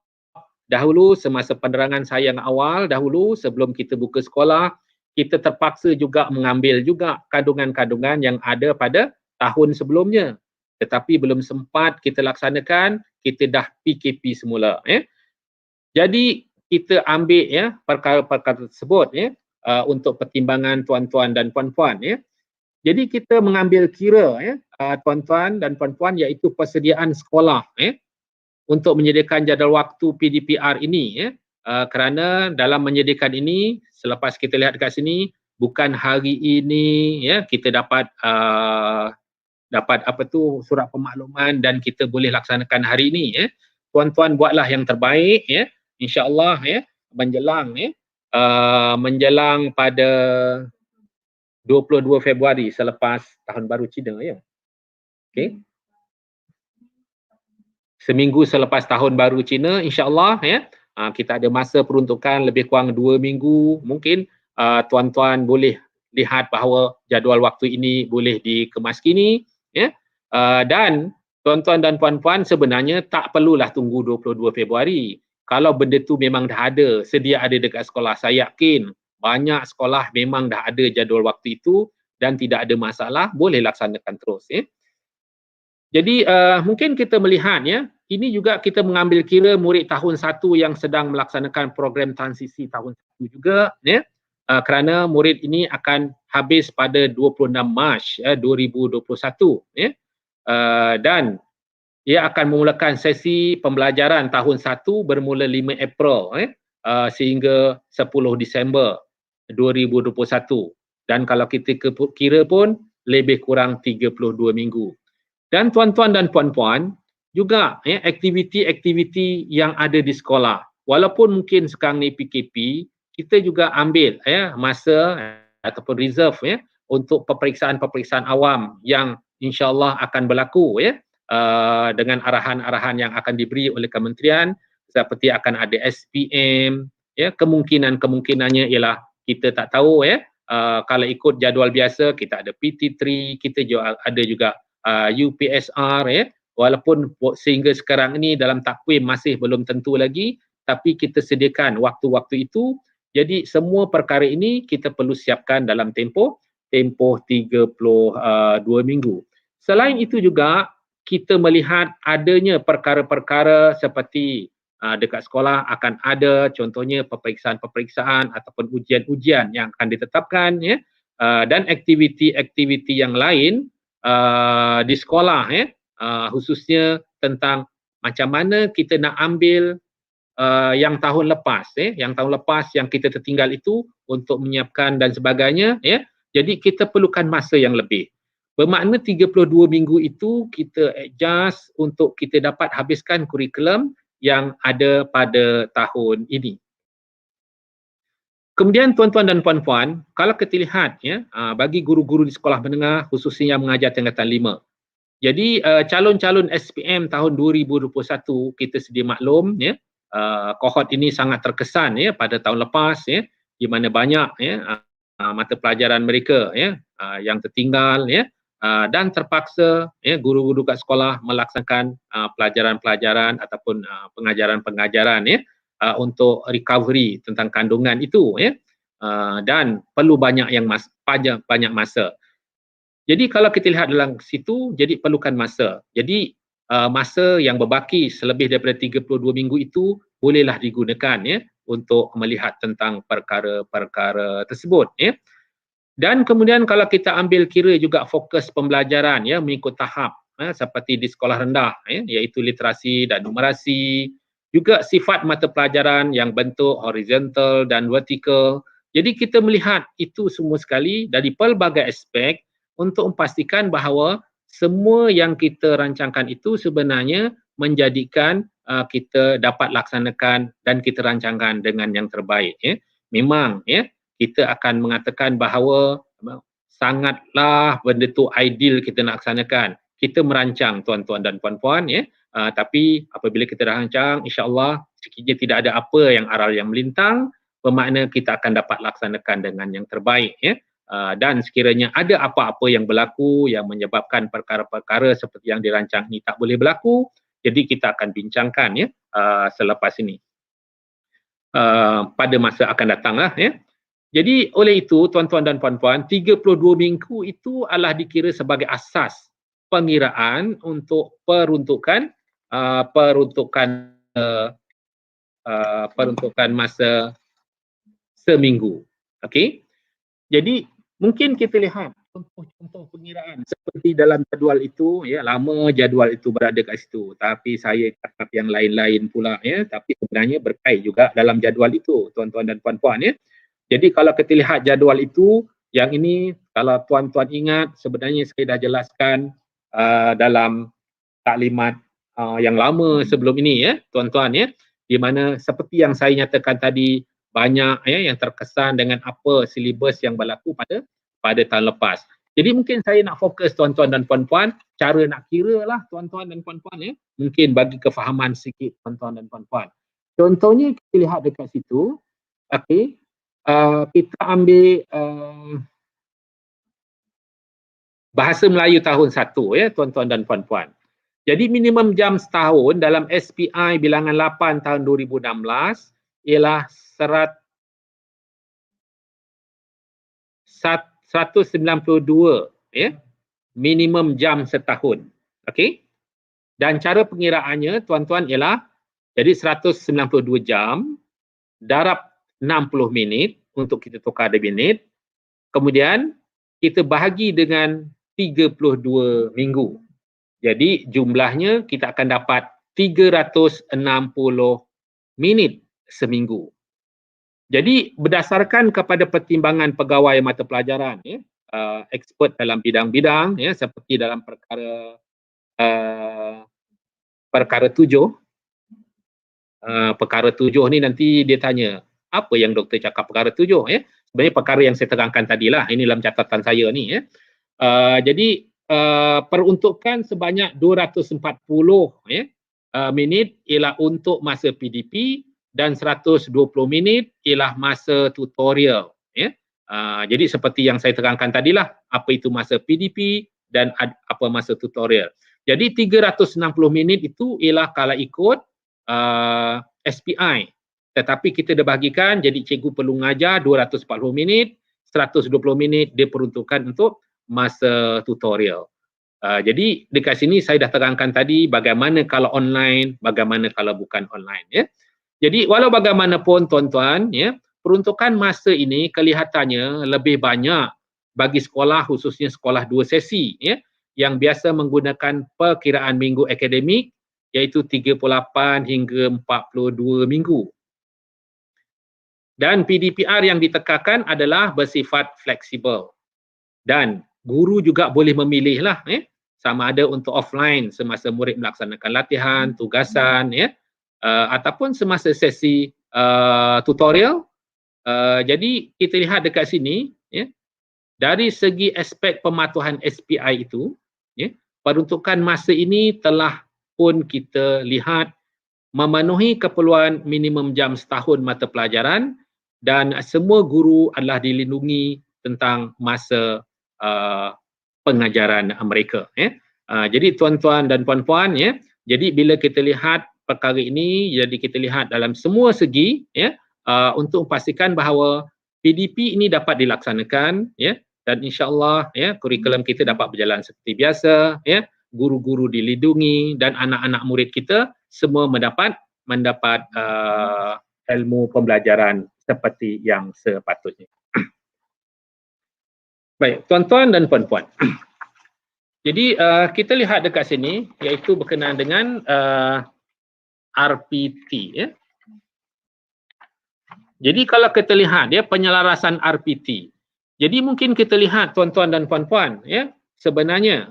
dahulu semasa penerangan saya yang awal dahulu sebelum kita buka sekolah, kita terpaksa juga mengambil juga kandungan-kandungan yang ada pada tahun sebelumnya. Tetapi belum sempat kita laksanakan, kita dah PKP semula ya. Jadi kita ambil ya perkara-perkara tersebut ya untuk pertimbangan tuan-tuan dan puan-puan ya. Jadi kita mengambil kira ya tuan-tuan dan puan-puan iaitu persediaan sekolah ya untuk menyediakan jadual waktu PDPR ini ya. Kerana dalam menyediakan ini selepas kita lihat dekat sini bukan hari ini ya kita dapat apa tu surat pemakluman dan kita boleh laksanakan hari ini ya. Tuan-tuan buatlah yang terbaik ya. InsyaAllah ya menjelang ya menjelang pada 22 Februari selepas Tahun Baru Cina ya. Okey. Seminggu selepas Tahun Baru Cina insya-Allah ya. Kita ada masa peruntukan lebih kurang 2 minggu. Mungkin tuan-tuan boleh lihat bahawa jadual waktu ini boleh dikemaskini ya. Dan tuan-tuan dan puan-puan sebenarnya tak perlulah tunggu 22 Februari. Kalau benda tu memang dah ada, sedia ada dekat sekolah, saya yakin banyak sekolah memang dah ada jadual waktu itu dan tidak ada masalah, boleh laksanakan terus ya. Jadi mungkin kita melihat ya, ini juga kita mengambil kira murid tahun 1 yang sedang melaksanakan program transisi tahun 1 juga ya. Kerana murid ini akan habis pada 26 Mac 2021 ya. Dan ia akan memulakan sesi pembelajaran tahun 1 bermula 5 April sehingga 10 Disember 2021. Dan kalau kita kira pun lebih kurang 32 minggu. Dan tuan-tuan dan puan-puan juga aktiviti-aktiviti yang ada di sekolah. Walaupun mungkin sekarang ni PKP, kita juga ambil masa ataupun reserve untuk peperiksaan-peperiksaan awam yang insya-Allah akan berlaku dengan arahan-arahan yang akan diberi oleh kementerian seperti akan ada SPM kemungkinannya ialah kita tak tahu kalau ikut jadual biasa kita ada PT3, kita juga ada juga UPSR walaupun sehingga sekarang ini dalam takwim masih belum tentu lagi tapi kita sediakan waktu-waktu itu. Jadi semua perkara ini kita perlu siapkan dalam tempoh 32 minggu. Selain itu juga kita melihat adanya perkara-perkara seperti dekat sekolah akan ada contohnya peperiksaan-peperiksaan ataupun ujian-ujian yang akan ditetapkan dan aktiviti-aktiviti yang lain di sekolah khususnya tentang macam mana kita nak ambil yang tahun lepas, yang tahun lepas yang kita tertinggal itu untuk menyiapkan dan sebagainya, jadi kita perlukan masa yang lebih. Bermakna 32 minggu itu kita adjust untuk kita dapat habiskan kurikulum yang ada pada tahun ini. Kemudian tuan-tuan dan puan-puan, kalau kita lihat bagi guru-guru di sekolah menengah khususnya yang mengajar tingkatan 5. Jadi calon-calon SPM tahun 2021 kita sedia maklum kohort ini sangat terkesan pada tahun lepas di mana banyak mata pelajaran mereka yang tertinggal dan terpaksa guru-guru kat sekolah melaksanakan pelajaran-pelajaran ataupun pengajaran-pengajaran untuk recovery tentang kandungan itu dan perlu banyak masa. Jadi kalau kita lihat dalam situ, jadi perlukan masa. Jadi masa yang berbaki selebih daripada 32 minggu itu bolehlah digunakan untuk melihat tentang perkara-perkara tersebut. Dan kemudian kalau kita ambil kira juga fokus pembelajaran mengikut tahap seperti di sekolah rendah iaitu literasi dan numerasi, juga sifat mata pelajaran yang bentuk horizontal dan vertikal. Jadi kita melihat itu semua sekali dari pelbagai aspek untuk memastikan bahawa semua yang kita rancangkan itu sebenarnya menjadikan kita dapat laksanakan dan kita rancangkan dengan yang terbaik. Memang kita akan mengatakan bahawa sangatlah benda tu ideal kita nak laksanakan. Kita merancang tuan-tuan dan puan-puan tapi apabila kita dah rancang, insya-Allah sekiranya tidak ada apa yang aral yang melintang, bermakna kita akan dapat laksanakan dengan yang terbaik dan sekiranya ada apa-apa yang berlaku yang menyebabkan perkara-perkara seperti yang dirancang ini tak boleh berlaku, jadi kita akan bincangkan selepas ini pada masa akan datanglah Jadi oleh itu tuan-tuan dan puan-puan, 32 minggu itu adalah dikira sebagai asas pengiraan untuk peruntukan masa seminggu. Okey. Jadi mungkin kita lihat contoh-contoh pengiraan seperti dalam jadual itu lama jadual itu berada kat situ, tapi saya cakap yang lain-lain pula tapi sebenarnya berkait juga dalam jadual itu tuan-tuan dan puan-puan Jadi kalau kita lihat jadual itu, yang ini kalau tuan-tuan ingat sebenarnya saya dah jelaskan dalam taklimat yang lama sebelum ini tuan-tuan di mana seperti yang saya nyatakan tadi banyak yang terkesan dengan apa silibus yang berlaku pada tahun lepas. Jadi mungkin saya nak fokus tuan-tuan dan puan-puan cara nak kira lah tuan-tuan dan puan-puan mungkin bagi kefahaman sikit tuan-tuan dan puan-puan. Contohnya kita lihat dekat situ, okey. Kita ambil bahasa Melayu tahun 1 tuan-tuan dan puan-puan. Jadi minimum jam setahun dalam SPI bilangan 8 tahun 2016 ialah 192 minimum jam setahun. Okey. Dan cara pengiraannya tuan-tuan ialah jadi 192 jam darab 60 minit untuk kita tukar di minit. Kemudian kita bahagi dengan 32 minggu. Jadi jumlahnya kita akan dapat 360 minit seminggu. Jadi berdasarkan kepada pertimbangan pegawai mata pelajaran expert dalam bidang-bidang seperti dalam perkara 7 perkara 7 ni nanti dia tanya apa yang doktor cakap perkara 7 sebenarnya perkara yang saya terangkan tadilah, ini dalam catatan saya ni jadi peruntukan sebanyak 240 minit ialah untuk masa PDP dan 120 minit ialah masa tutorial jadi seperti yang saya terangkan tadilah apa itu masa PDP dan apa masa tutorial. Jadi 360 minit itu ialah kalau ikut SPI, tetapi kita dah bahagikan jadi cikgu perlu mengajar 240 minit, 120 minit dia peruntukan untuk masa tutorial. Jadi dekat sini saya dah terangkan tadi bagaimana kalau online, bagaimana kalau bukan online Jadi walau bagaimanapun tuan-tuan peruntukan masa ini kelihatannya lebih banyak bagi sekolah khususnya sekolah 2 sesi yang biasa menggunakan perkiraan minggu akademik iaitu 38 hingga 42 minggu. Dan PDPR yang ditekankan adalah bersifat fleksibel. Dan guru juga boleh memilih lah sama ada untuk offline semasa murid melaksanakan latihan, tugasan ataupun semasa sesi tutorial. Jadi kita lihat dekat sini dari segi aspek pematuhan SPI itu peruntukan masa ini telah pun kita lihat memenuhi keperluan minimum jam setahun mata pelajaran dan semua guru adalah dilindungi tentang masa pengajaran mereka. Jadi tuan-tuan dan puan-puan, jadi bila kita lihat perkara ini, jadi kita lihat dalam semua segi untuk memastikan bahawa PDP ini dapat dilaksanakan dan insya-Allah kurikulum kita dapat berjalan seperti biasa, guru-guru dilindungi dan anak-anak murid kita semua mendapat ilmu pembelajaran seperti yang sepatutnya. Baik, tuan-tuan dan puan-puan. Jadi kita lihat dekat sini iaitu berkenaan dengan RPT. Jadi kalau kita lihat penyelarasan RPT. Jadi mungkin kita lihat tuan-tuan dan puan-puan sebenarnya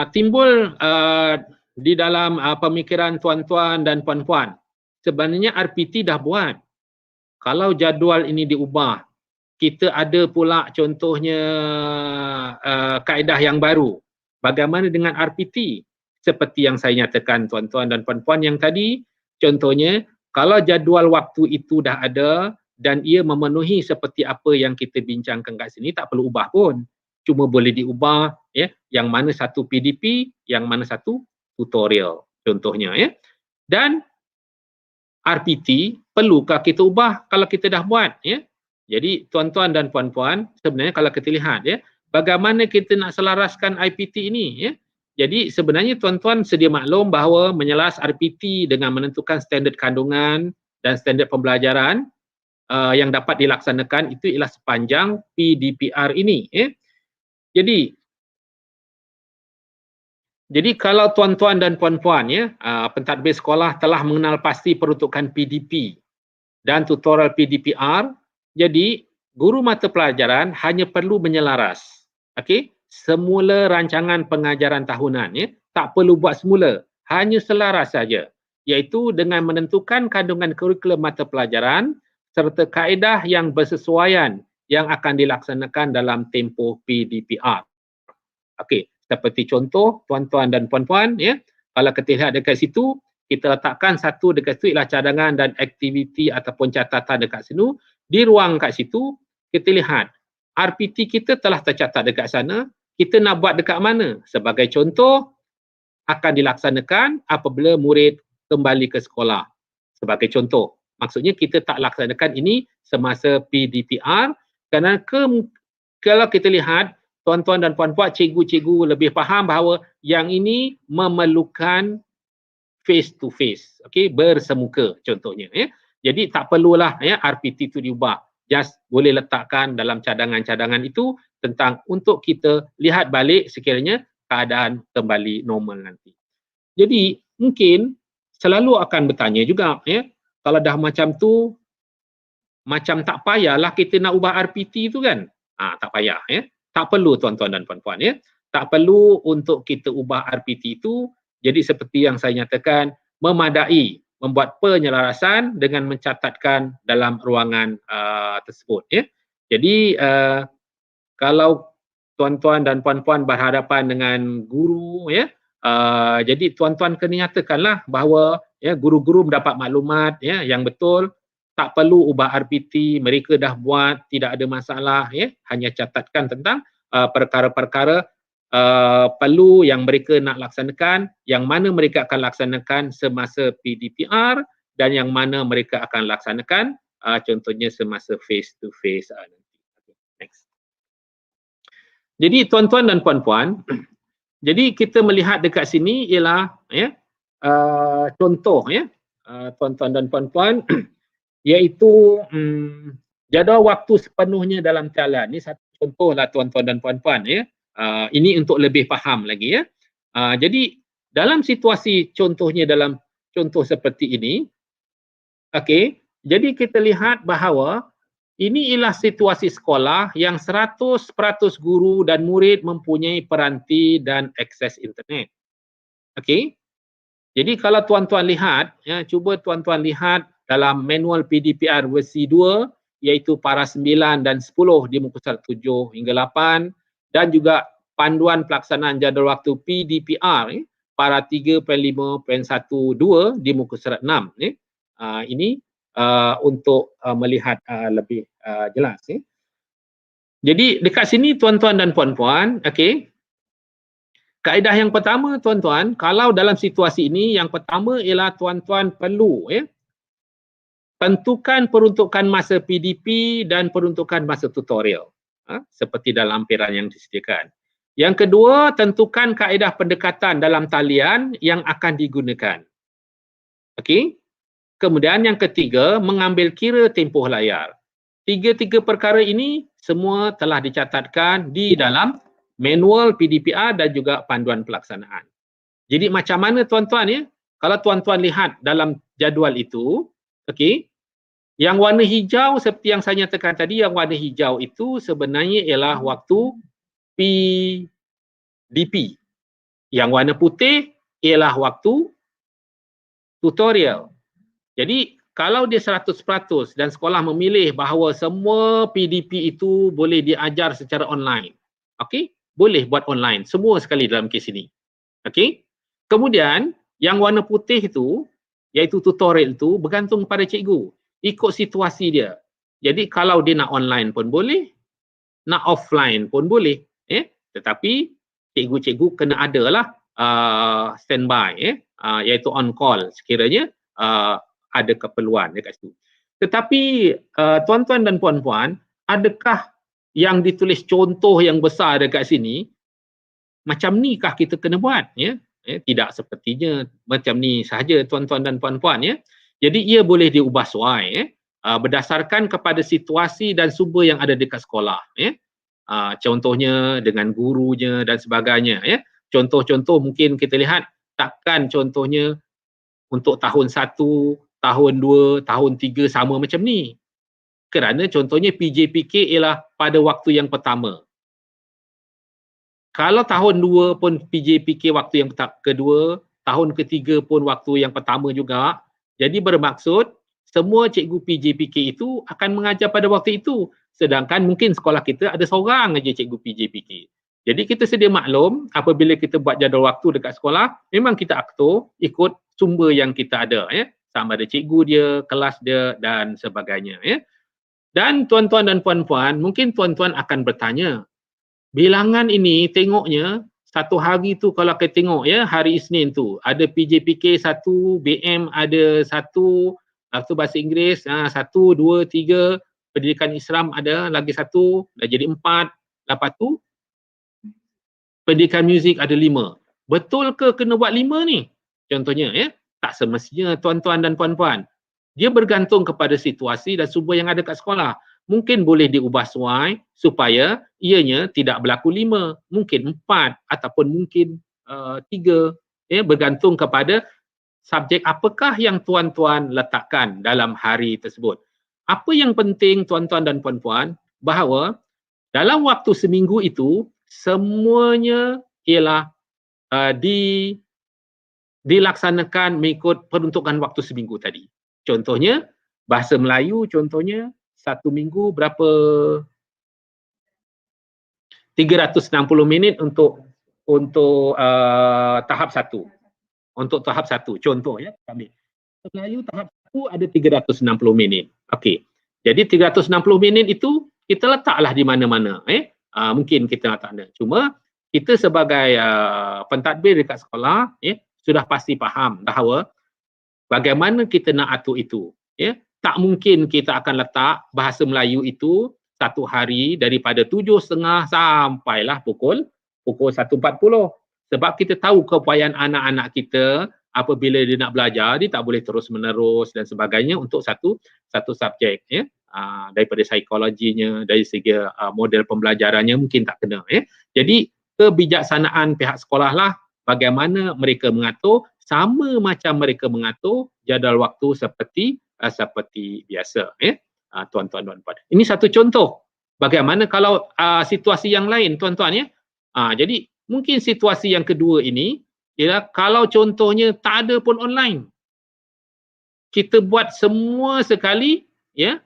timbul di dalam pemikiran tuan-tuan dan puan-puan. Sebenarnya RPT dah buat. Kalau jadual ini diubah, kita ada pula contohnya kaedah yang baru. Bagaimana dengan RPT? Seperti yang saya nyatakan tuan-tuan dan puan-puan yang tadi, contohnya kalau jadual waktu itu dah ada dan ia memenuhi seperti apa yang kita bincangkan kat sini, tak perlu ubah pun. Cuma boleh diubah yang mana satu PDP, yang mana satu tutorial contohnya. Dan RPT perlukah kita ubah kalau kita dah buat? Jadi tuan-tuan dan puan-puan, sebenarnya kalau kita lihat bagaimana kita nak selaraskan IPT ini Jadi sebenarnya tuan-tuan sedia maklum bahawa menyelaras RPT dengan menentukan standard kandungan dan standard pembelajaran yang dapat dilaksanakan itu ialah sepanjang PDPR ini. Jadi kalau tuan-tuan dan puan-puan pentadbir sekolah telah mengenal pasti peruntukan PDP dan tutorial PDPR, jadi guru mata pelajaran hanya perlu menyelaras. Semula rancangan pengajaran tahunan tak perlu buat semula, hanya selaras saja, iaitu dengan menentukan kandungan kurikulum mata pelajaran serta kaedah yang bersesuaian yang akan dilaksanakan dalam tempoh PDPR. Seperti contoh tuan-tuan dan puan-puan kalau kita lihat dekat situ, kita letakkan satu dekat situ ialah cadangan dan aktiviti ataupun catatan dekat situ. Di ruang kat situ kita lihat RPT kita telah tercatat dekat sana, kita nak buat dekat mana? Sebagai contoh, akan dilaksanakan apabila murid kembali ke sekolah. Sebagai contoh, maksudnya kita tak laksanakan ini semasa PDPR kerana kalau kita lihat, tuan-tuan dan puan-puan, cikgu-cikgu lebih faham bahawa yang ini memerlukan face to face, bersemuka contohnya. Jadi tak perlulah RPT itu diubah. Just boleh letakkan dalam cadangan-cadangan itu tentang untuk kita lihat balik sekiranya keadaan kembali normal nanti. Jadi mungkin selalu akan bertanya juga kalau dah macam tu macam tak payahlah kita nak ubah RPT itu kan. Tak payah tak perlu tuan-tuan dan puan-puan tak perlu untuk kita ubah RPT itu. Jadi seperti yang saya nyatakan, memadai membuat penyelarasan dengan mencatatkan dalam ruangan tersebut. Jadi kalau tuan-tuan dan puan-puan berhadapan dengan guru jadi tuan-tuan kena nyatakanlah bahawa guru-guru mendapat maklumat yang betul, tak perlu ubah RPT, mereka dah buat, tidak ada masalah, hanya catatkan tentang perkara-perkara perlu yang mereka nak laksanakan, yang mana mereka akan laksanakan semasa PDPR dan yang mana mereka akan laksanakan contohnya semasa face to face nanti. Next. Jadi tuan-tuan dan puan-puan, jadi kita melihat dekat sini ialah contoh tuan-tuan dan puan-puan iaitu jadual waktu sepenuhnya dalam jalan. Ini satu contohlah tuan-tuan dan puan-puan ini untuk lebih faham lagi Jadi dalam situasi contohnya dalam contoh seperti ini, okey, jadi kita lihat bahawa ini ialah situasi sekolah yang 100% guru dan murid mempunyai peranti dan akses internet. Okey. Jadi kalau tuan-tuan lihat, ya, cuba tuan-tuan lihat dalam manual PDPR versi 2, iaitu para 9 dan 10 di muka surat 7 hingga 8, dan juga panduan pelaksanaan jadual waktu PDPR, para 3.5.12 di muka surat 6. Ini untuk melihat lebih jelas. Jadi dekat sini tuan-tuan dan puan-puan, okey, kaedah yang pertama tuan-tuan, kalau dalam situasi ini, yang pertama ialah tuan-tuan perlu tentukan peruntukan masa PDP dan peruntukan masa tutorial, seperti dalam lampiran yang disediakan. Yang kedua, tentukan kaedah pendekatan dalam talian yang akan digunakan. Okey. Kemudian yang ketiga, mengambil kira tempoh layar. Tiga-tiga perkara ini semua telah dicatatkan di dalam manual PDPR dan juga panduan pelaksanaan. Jadi macam mana tuan-tuan kalau tuan-tuan lihat dalam jadual itu, okey, yang warna hijau seperti yang saya nyatakan tadi, yang warna hijau itu sebenarnya ialah waktu PDP. Yang warna putih ialah waktu tutorial. Jadi kalau dia 100% dan sekolah memilih bahawa semua PDP itu boleh diajar secara online, okey, boleh buat online, semua sekali dalam kes ini. Okey. Kemudian yang warna putih itu, iaitu tutorial itu, bergantung pada cikgu, ikut situasi dia. Jadi kalau dia nak online pun boleh, nak offline pun boleh. Tetapi cikgu-cikgu kena adalah standby, iaitu on call sekiranya ada keperluan dekat situ. Tetapi tuan-tuan dan puan-puan, adakah yang ditulis contoh yang besar dekat sini, macam ni kah kita kena buat? Tidak sepertinya macam ni sahaja tuan-tuan dan puan-puan. Jadi ia boleh diubah suai berdasarkan kepada situasi dan sumber yang ada dekat sekolah. Contohnya dengan gurunya dan sebagainya. Contoh-contoh mungkin kita lihat, takkan contohnya untuk tahun 1, tahun 2, tahun 3 sama macam ni. Kerana contohnya PJPK ialah pada waktu yang pertama. Kalau tahun 2 pun PJPK waktu yang kedua, tahun ketiga pun waktu yang pertama juga. Jadi bermaksud semua cikgu PJPK itu akan mengajar pada waktu itu. Sedangkan mungkin sekolah kita ada seorang aja cikgu PJPK. Jadi kita sedia maklum apabila kita buat jadual waktu dekat sekolah, memang kita atur ikut sumber yang kita ada. Sama ada cikgu dia, kelas dia dan sebagainya. Dan tuan-tuan dan puan-puan, mungkin tuan-tuan akan bertanya, bilangan ini tengoknya satu hari tu kalau kita tengok hari Isnin tu ada PJPK 1, BM ada 1, bahasa Inggeris 1, 2, 3, pendidikan Islam ada lagi 1, dah jadi 4, lepas tu pendidikan muzik ada 5. Betul ke kena buat 5 ni? Contohnya tak semestinya tuan-tuan dan puan-puan. Dia bergantung kepada situasi dan sumber yang ada kat sekolah. Mungkin boleh diubah suai supaya ianya tidak berlaku 5, mungkin 4 ataupun mungkin 3. Bergantung kepada subjek apakah yang tuan-tuan letakkan dalam hari tersebut. Apa yang penting tuan-tuan dan puan-puan, bahawa dalam waktu seminggu itu semuanya ialah dilaksanakan mengikut peruntukan waktu seminggu tadi. Contohnya bahasa Melayu, contohnya satu minggu berapa 360 minit untuk tahap 1. Untuk tahap 1 contoh ambil. Melayu tahap 1 ada 360 minit. Okey. Jadi 360 minit itu kita letaklah di mana-mana. Mungkin kita letak ada. Cuma kita sebagai pentadbir dekat sekolah sudah pasti faham bahawa bagaimana kita nak atur itu. Tak mungkin kita akan letak bahasa Melayu itu satu hari daripada 7.30 sampailah pukul 1.40. Sebab kita tahu keupayaan anak-anak kita apabila dia nak belajar, dia tak boleh terus menerus dan sebagainya untuk satu subjek. Daripada psikologinya, dari segi model pembelajarannya mungkin tak kena. Jadi kebijaksanaan pihak sekolah lah bagaimana mereka mengatur sama macam mereka mengatur jadual waktu seperti biasa, ya. Tuan-tuan dan puan. Ini satu contoh. Bagaimana kalau situasi yang lain, tuan-tuan, ya. Jadi mungkin situasi yang kedua ini ialah kalau contohnya tak ada pun online. Kita buat semua sekali, ya,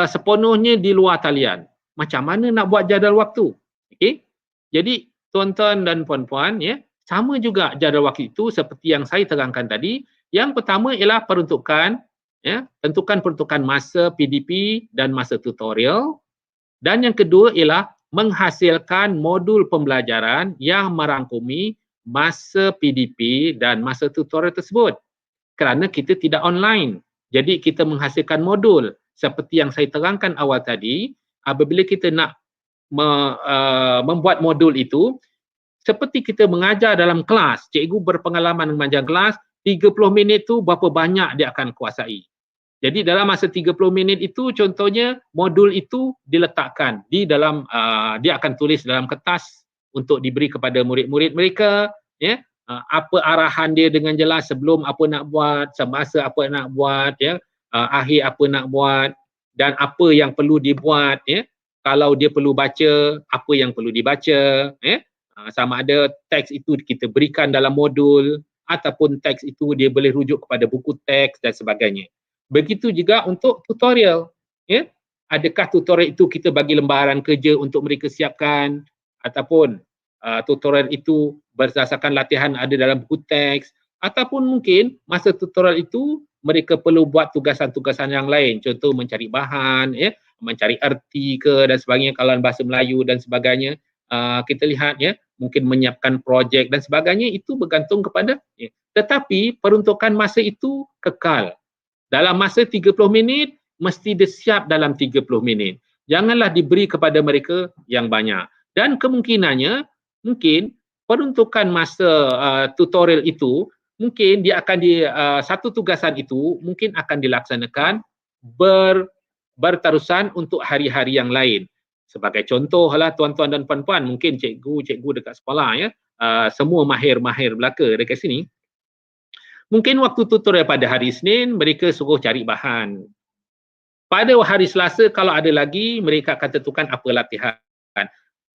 sepenuhnya di luar talian. Macam mana nak buat jadual waktu? Okey. Jadi tuan-tuan dan puan-puan, ya, sama juga jadual waktu itu seperti yang saya terangkan tadi. Yang pertama ialah peruntukan, ya, tentukan peruntukan masa PDP dan masa tutorial. Dan yang kedua ialah menghasilkan modul pembelajaran yang merangkumi masa PDP dan masa tutorial tersebut. Kerana kita tidak online. Jadi kita menghasilkan modul. Seperti yang saya terangkan awal tadi, apabila kita nak membuat modul itu, seperti kita mengajar dalam kelas, cikgu berpengalaman mengajar kelas, 30 minit tu berapa banyak dia akan kuasai. Jadi dalam masa 30 minit itu, contohnya modul itu diletakkan di dalam, dia akan tulis dalam kertas untuk diberi kepada murid-murid mereka, ya. Apa arahan dia dengan jelas sebelum apa nak buat, semasa apa nak buat, ya, akhir apa nak buat, dan apa yang perlu dibuat, ya. Kalau dia perlu baca, apa yang perlu dibaca, ya. Sama ada teks itu kita berikan dalam modul ataupun teks itu dia boleh rujuk kepada buku teks dan sebagainya. Begitu juga untuk tutorial, ya. Adakah tutorial itu kita bagi lembaran kerja untuk mereka siapkan ataupun tutorial itu berdasarkan latihan ada dalam buku teks, ataupun mungkin masa tutorial itu mereka perlu buat tugasan-tugasan yang lain, contoh mencari bahan, ya, mencari erti ke dan sebagainya kalau bahasa Melayu dan sebagainya. Kita lihat, ya, mungkin menyiapkan projek dan sebagainya, itu bergantung kepada, ya. Tetapi peruntukan masa itu kekal. Dalam masa 30 minit mesti dia siap dalam 30 minit. Janganlah diberi kepada mereka yang banyak. Dan kemungkinannya mungkin peruntukan masa tutorial itu mungkin dia akan satu tugasan itu mungkin akan dilaksanakan berterusan untuk hari-hari yang lain. Sebagai contoh lah tuan-tuan dan puan-puan, mungkin cikgu dekat sekolah, ya, semua mahir-mahir belaka dekat sini. Mungkin waktu tutorial pada hari Isnin mereka suruh cari bahan. Pada hari Selasa kalau ada lagi mereka akan tentukan apa latihan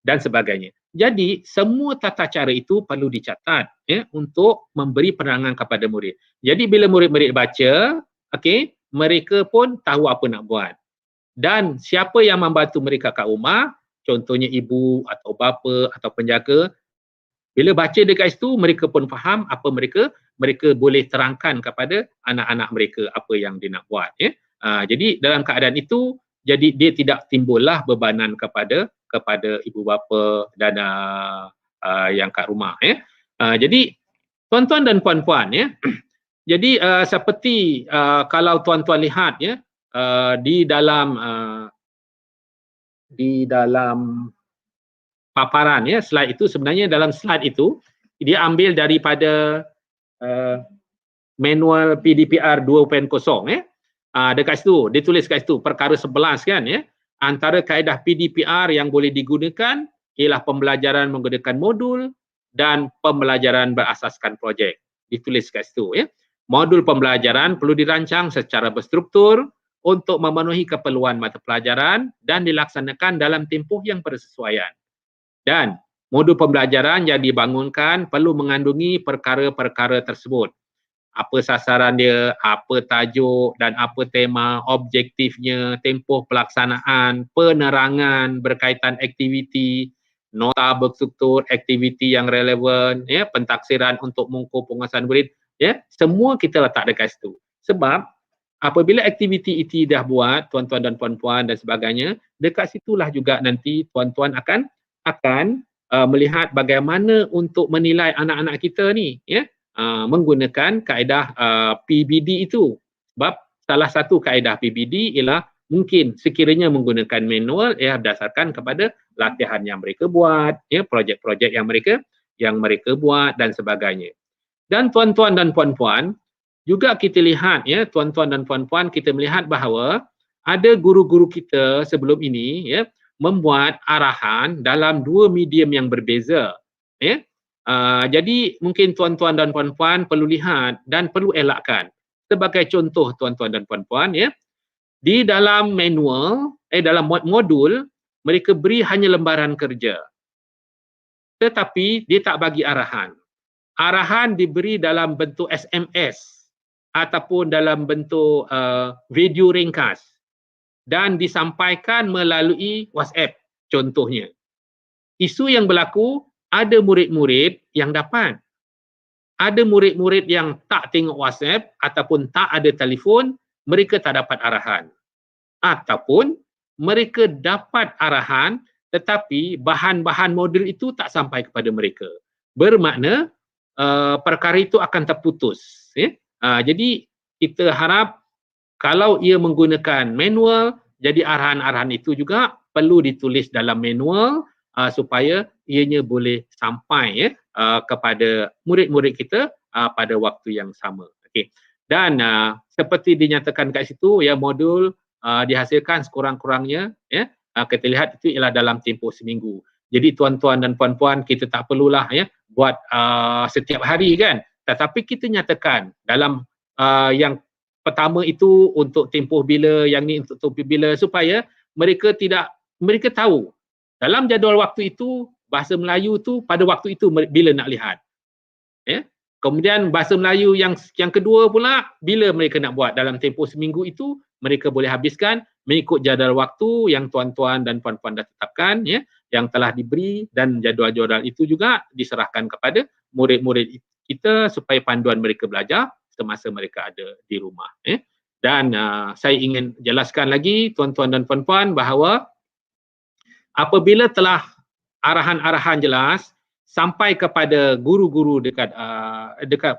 dan sebagainya. Jadi semua tata cara itu perlu dicatat, ya, untuk memberi penerangan kepada murid. Jadi bila murid-murid baca, okey, mereka pun tahu apa nak buat. Dan siapa yang membantu mereka kat rumah, contohnya ibu atau bapa atau penjaga, bila baca dekat situ mereka pun faham apa mereka boleh terangkan kepada anak-anak mereka apa yang dia nak buat, ya. Jadi dalam keadaan itu, jadi dia tidak timbullah bebanan kepada ibu bapa dan yang kat rumah, ya. Jadi tuan-tuan dan puan-puan, ya. Jadi seperti kalau tuan-tuan lihat, ya, di dalam paparan, ya, slide itu, sebenarnya dalam slide itu dia ambil daripada manual PDPR 2.0, ya. Dekat situ dia tulis kat situ perkara 11 kan, ya. Antara kaedah PDPR yang boleh digunakan ialah pembelajaran menggunakan modul dan pembelajaran berasaskan projek. Ditulis kat situ, ya. Modul pembelajaran perlu dirancang secara berstruktur untuk memenuhi keperluan mata pelajaran dan dilaksanakan dalam tempoh yang bersesuaian. Dan modul pembelajaran yang dibangunkan perlu mengandungi perkara-perkara tersebut. Apa sasaran dia, apa tajuk dan apa tema, objektifnya, tempoh pelaksanaan, penerangan berkaitan aktiviti, nota berstruktur, aktiviti yang relevan, ya, pentaksiran untuk mengukur penguasaan murid, ya, semua kita letak dekat situ. Sebab apabila aktiviti itu dah buat, tuan-tuan dan puan-puan dan sebagainya, dekat situlah juga nanti tuan-tuan akan melihat bagaimana untuk menilai anak-anak kita ni, ya, menggunakan kaedah PBD itu. Sebab salah satu kaedah PBD ialah mungkin sekiranya menggunakan manual, ya, berdasarkan kepada latihan yang mereka buat, ya, projek-projek yang mereka buat dan sebagainya. Dan tuan-tuan dan puan-puan, juga kita lihat, ya, tuan-tuan dan puan-puan, kita melihat bahawa ada guru-guru kita sebelum ini, ya, membuat arahan dalam dua medium yang berbeza, ya. Jadi mungkin tuan-tuan dan puan-puan perlu lihat dan perlu elakkan. Sebagai contoh tuan-tuan dan puan-puan ya, di dalam manual, dalam modul, mereka beri hanya lembaran kerja. Tetapi dia tak bagi arahan. Arahan diberi dalam bentuk SMS ataupun dalam bentuk video ringkas dan disampaikan melalui WhatsApp contohnya. Isu yang berlaku, ada murid-murid yang dapat. Ada murid-murid yang tak tengok WhatsApp ataupun tak ada telefon, mereka tak dapat arahan. Ataupun mereka dapat arahan tetapi bahan-bahan modul itu tak sampai kepada mereka. Bermakna perkara itu akan terputus. Jadi kita harap kalau ia menggunakan manual, jadi arahan-arahan itu juga perlu ditulis dalam manual supaya ianya boleh sampai kepada murid-murid kita pada waktu yang sama. Okay. Dan seperti dinyatakan kat situ, ya, modul dihasilkan sekurang-kurangnya, ya, kita lihat itu ialah dalam tempoh seminggu. Jadi tuan-tuan dan puan-puan, kita tak perlulah ya buat setiap hari kan, tetapi kita nyatakan dalam yang pertama itu untuk tempoh bila, yang ni untuk tempoh bila, supaya mereka tahu dalam jadual waktu itu bahasa Melayu tu pada waktu itu bila nak lihat. Ya. Kemudian bahasa Melayu yang kedua pula, bila mereka nak buat dalam tempoh seminggu itu, mereka boleh habiskan mengikut jadual waktu yang tuan-tuan dan puan-puan dah tetapkan, ya, yang telah diberi, dan jadual-jadual itu juga diserahkan kepada murid-murid kita supaya panduan mereka belajar semasa mereka ada di rumah. Ya. Dan saya ingin jelaskan lagi tuan-tuan dan puan-puan bahawa apabila telah arahan-arahan jelas sampai kepada guru-guru dekat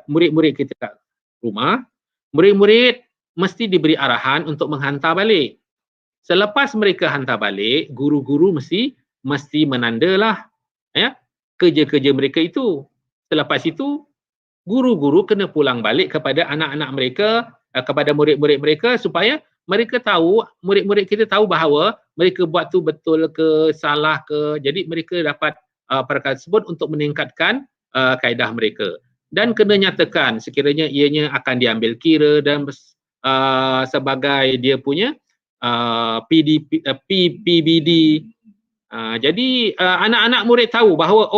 murid-murid kita kat rumah, murid-murid mesti diberi arahan untuk menghantar balik. Selepas mereka hantar balik, guru-guru mesti menandalah ya kerja-kerja mereka itu. Selepas itu guru-guru kena pulang balik kepada anak-anak mereka, kepada murid-murid mereka supaya mereka tahu, murid-murid kita tahu bahawa mereka buat tu betul ke, salah ke. Jadi mereka dapat perkara tersebut untuk meningkatkan kaedah mereka. Dan kena nyatakan sekiranya ianya akan diambil kira dan sebagai dia punya PBD. Jadi anak-anak murid tahu bahawa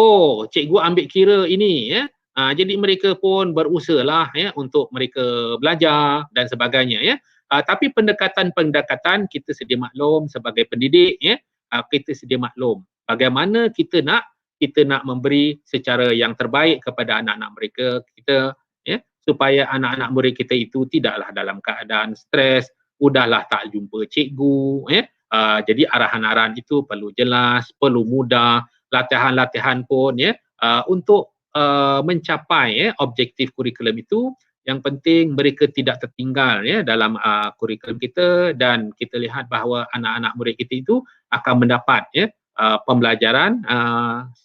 cikgu ambil kira ini, ya. Jadi mereka pun berusahalah ya untuk mereka belajar dan sebagainya, ya. Tapi pendekatan kita sedia maklum sebagai pendidik, ya. Kita sedia maklum bagaimana kita nak memberi secara yang terbaik kepada anak-anak mereka kita, ya, supaya anak-anak murid kita itu tidaklah dalam keadaan stres, udahlah tak jumpa cikgu, ya. Jadi arahan-arahan itu perlu jelas, perlu mudah, latihan-latihan pun, ya, untuk mencapai ya objektif kurikulum itu. Yang penting mereka tidak tertinggal ya dalam kurikulum kita, dan kita lihat bahawa anak-anak murid kita itu akan mendapat ya pembelajaran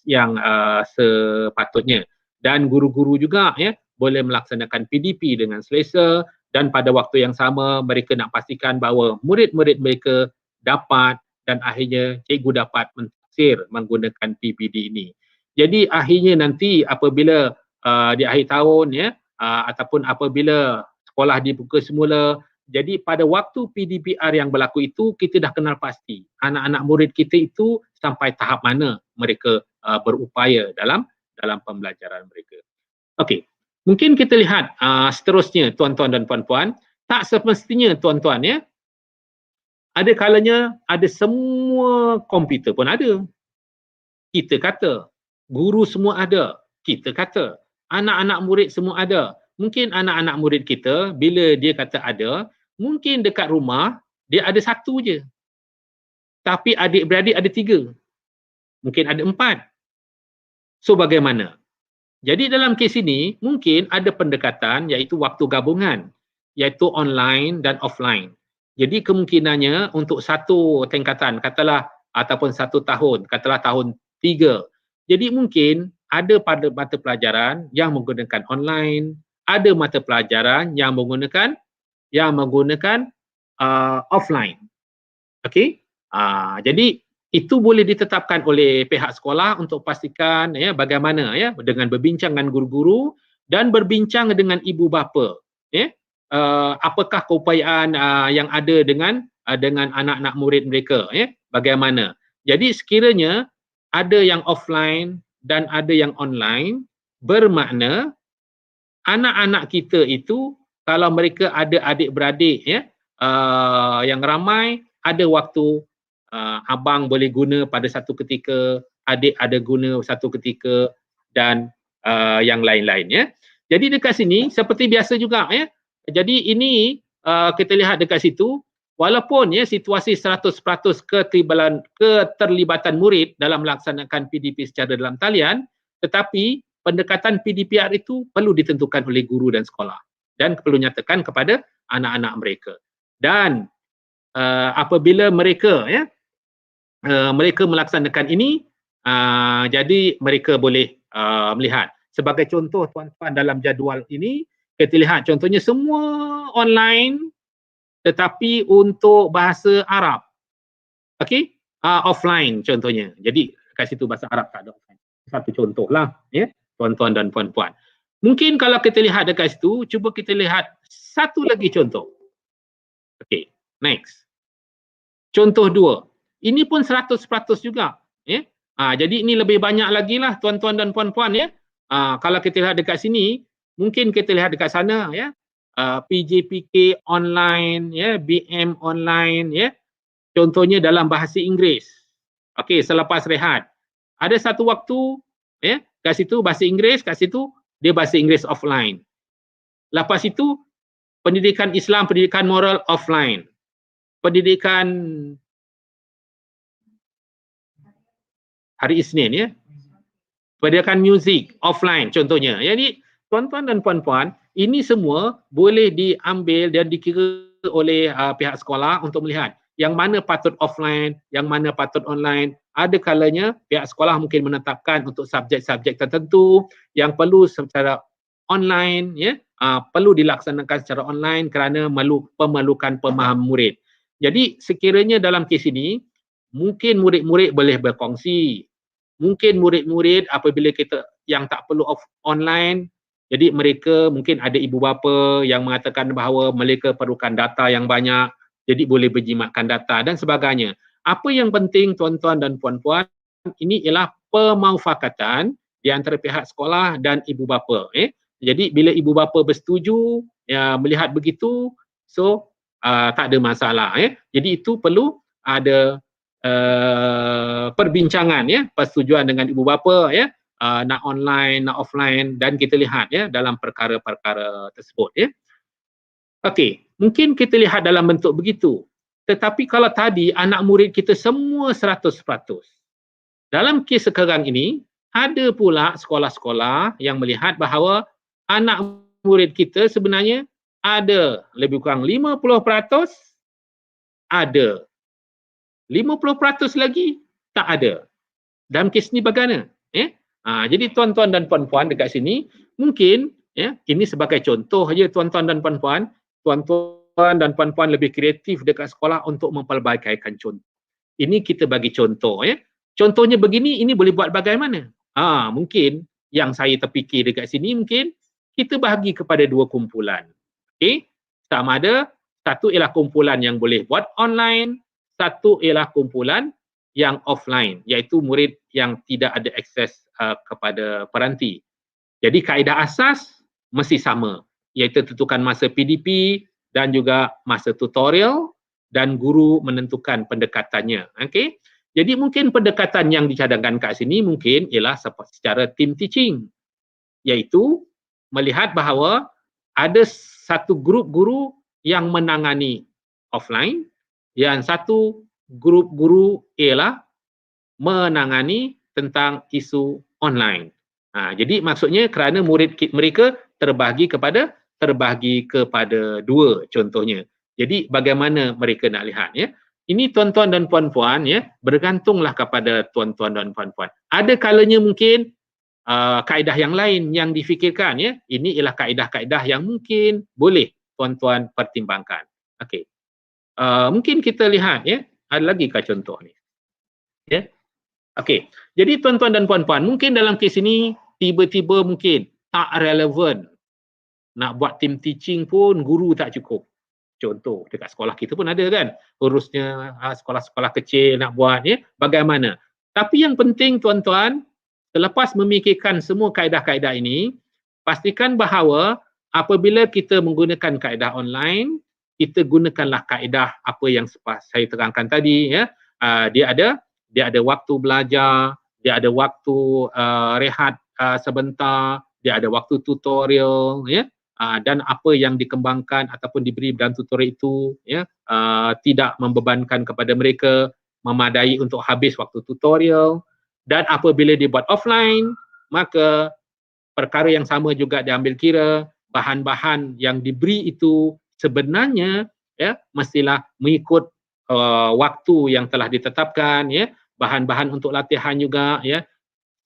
yang sepatutnya, dan guru-guru juga ya boleh melaksanakan PDP dengan selesa, dan pada waktu yang sama mereka nak pastikan bahawa murid-murid mereka dapat, dan akhirnya cikgu dapat mentafsir menggunakan PPD ini. Jadi akhirnya nanti apabila di akhir tahun ya ataupun apabila sekolah dibuka semula, jadi pada waktu PDPR yang berlaku itu kita dah kenal pasti anak-anak murid kita itu sampai tahap mana mereka berupaya dalam pembelajaran mereka. Okey. Mungkin kita lihat seterusnya tuan-tuan dan puan-puan, tak semestinya tuan-tuan ya, ada kalanya ada semua komputer pun ada. Kita kata, guru semua ada, kita kata, anak-anak murid semua ada. Mungkin anak-anak murid kita bila dia kata ada, mungkin dekat rumah dia ada satu je. Tapi adik-beradik ada 3. Mungkin ada 4. So bagaimana? Jadi dalam kes ini mungkin ada pendekatan iaitu waktu gabungan, iaitu online dan offline. Jadi kemungkinannya untuk satu tingkatan, katalah ataupun satu tahun, katalah tahun 3. Jadi mungkin ada pada mata pelajaran yang menggunakan online, ada mata pelajaran yang menggunakan offline. Okey? Jadi itu boleh ditetapkan oleh pihak sekolah untuk pastikan ya bagaimana ya dengan berbincang dengan guru-guru dan berbincang dengan ibu bapa ya apakah keupayaan yang ada dengan anak-anak murid mereka ya bagaimana. Jadi sekiranya ada yang offline dan ada yang online, bermakna anak-anak kita itu kalau mereka ada adik-beradik ya yang ramai, ada waktu abang boleh guna pada satu ketika, adik ada guna satu ketika dan yang lain-lain ya. Jadi dekat sini seperti biasa juga ya. Jadi ini kita lihat dekat situ walaupun ya situasi 100% keterlibatan murid dalam melaksanakan PDP secara dalam talian, tetapi pendekatan PDPR itu perlu ditentukan oleh guru dan sekolah dan perlu nyatakan kepada anak-anak mereka. Dan apabila mereka ya mereka melaksanakan ini, jadi mereka boleh melihat. Sebagai contoh tuan-tuan dalam jadual ini, kita lihat contohnya semua online tetapi untuk bahasa Arab. Okey? Offline contohnya. Jadi kat situ bahasa Arab tak ada offline. Satu contohlah ya, tuan-tuan dan puan-puan. Mungkin kalau kita lihat dekat situ, cuba kita lihat satu lagi contoh. Okey, next. Contoh 2. Ini pun 100% juga. Ya? Jadi ini lebih banyak lagi lah tuan-tuan dan puan-puan ya. Kalau kita lihat dekat sini, mungkin kita lihat dekat sana ya. PJPK online ya, BM online ya. Contohnya dalam bahasa Inggeris. Okey, selepas rehat. Ada satu waktu ya, kat situ bahasa Inggeris, kat situ dia bahasa Inggeris offline. Lepas itu pendidikan Islam, pendidikan moral offline. Pendidikan hari Isnin ya. Pendidikan muzik offline contohnya. Jadi tuan-tuan dan puan-puan, ini semua boleh diambil dan dikira oleh pihak sekolah untuk melihat yang mana patut offline, yang mana patut online. Ada kalanya pihak sekolah mungkin menetapkan untuk subjek-subjek tertentu yang perlu secara online ya, perlu dilaksanakan secara online kerana memerlukan pemahaman murid. Jadi sekiranya dalam kes ini mungkin murid-murid boleh berkongsi. Mungkin murid-murid apabila kita yang tak perlu online, jadi mereka mungkin ada ibu bapa yang mengatakan bahawa mereka perlukan data yang banyak, jadi boleh berjimatkan data dan sebagainya. Apa yang penting tuan-tuan dan puan-puan, ini ialah pemufakatan di antara pihak sekolah dan ibu bapa. Jadi bila ibu bapa bersetuju ya, melihat begitu, so tak ada masalah. Jadi itu perlu ada perbincangan ya, persetujuan dengan ibu bapa ya, nak online, nak offline dan kita lihat ya dalam perkara-perkara tersebut ya. Okey, mungkin kita lihat dalam bentuk begitu. Tetapi kalau tadi anak murid kita semua 100%. Dalam kes sekarang ini ada pula sekolah-sekolah yang melihat bahawa anak murid kita sebenarnya ada lebih kurang 50%, ada 50% lagi tak ada. Dalam kes ni bagaimana? Jadi tuan-tuan dan puan-puan dekat sini mungkin ya, ini sebagai contoh saja tuan-tuan dan puan-puan, tuan-tuan dan puan-puan lebih kreatif dekat sekolah untuk mempelbagaikan contoh. Ini kita bagi contoh ya. Contohnya begini, ini boleh buat bagaimana? Mungkin yang saya terfikir dekat sini mungkin kita bahagi kepada dua kumpulan. Okey, sama ada satu ialah kumpulan yang boleh buat online, satu ialah kumpulan yang offline, iaitu murid yang tidak ada akses kepada peranti. Jadi kaedah asas mesti sama, iaitu tentukan masa PDP dan juga masa tutorial dan guru menentukan pendekatannya. Okey. Jadi mungkin pendekatan yang dicadangkan kat sini mungkin ialah secara team teaching, iaitu melihat bahawa ada satu grup guru yang menangani offline dan satu grup guru ialah menangani tentang isu online. Jadi maksudnya kerana murid mereka terbahagi kepada dua contohnya. Jadi bagaimana mereka nak lihat ya? Ini tuan-tuan dan puan-puan ya, bergantunglah kepada tuan-tuan dan puan-puan. Ada kalanya mungkin kaedah yang lain yang difikirkan ya. Ini ialah kaedah-kaedah yang mungkin boleh tuan-tuan pertimbangkan. Okey. Mungkin kita lihat ya, ada lagi kah contoh ni? Ya. Okey. Jadi tuan-tuan dan puan-puan, mungkin dalam kes ini tiba-tiba mungkin tak relevan. Nak buat team teaching pun guru tak cukup. Contoh dekat sekolah kita pun ada kan, urusnya sekolah-sekolah kecil nak buat ya, bagaimana. Tapi yang penting tuan-tuan, selepas memikirkan semua kaedah-kaedah ini, pastikan bahawa apabila kita menggunakan kaedah online, kita gunakanlah kaedah apa yang saya terangkan tadi ya. Dia ada waktu belajar, dia ada waktu rehat sebentar, dia ada waktu tutorial ya. Dan apa yang dikembangkan ataupun diberi dalam tutorial itu ya, tidak membebankan kepada mereka, memadai untuk habis waktu tutorial. Dan apabila dibuat offline, maka perkara yang sama juga diambil kira, bahan-bahan yang diberi itu sebenarnya ya mestilah mengikut waktu yang telah ditetapkan ya, bahan-bahan untuk latihan juga ya.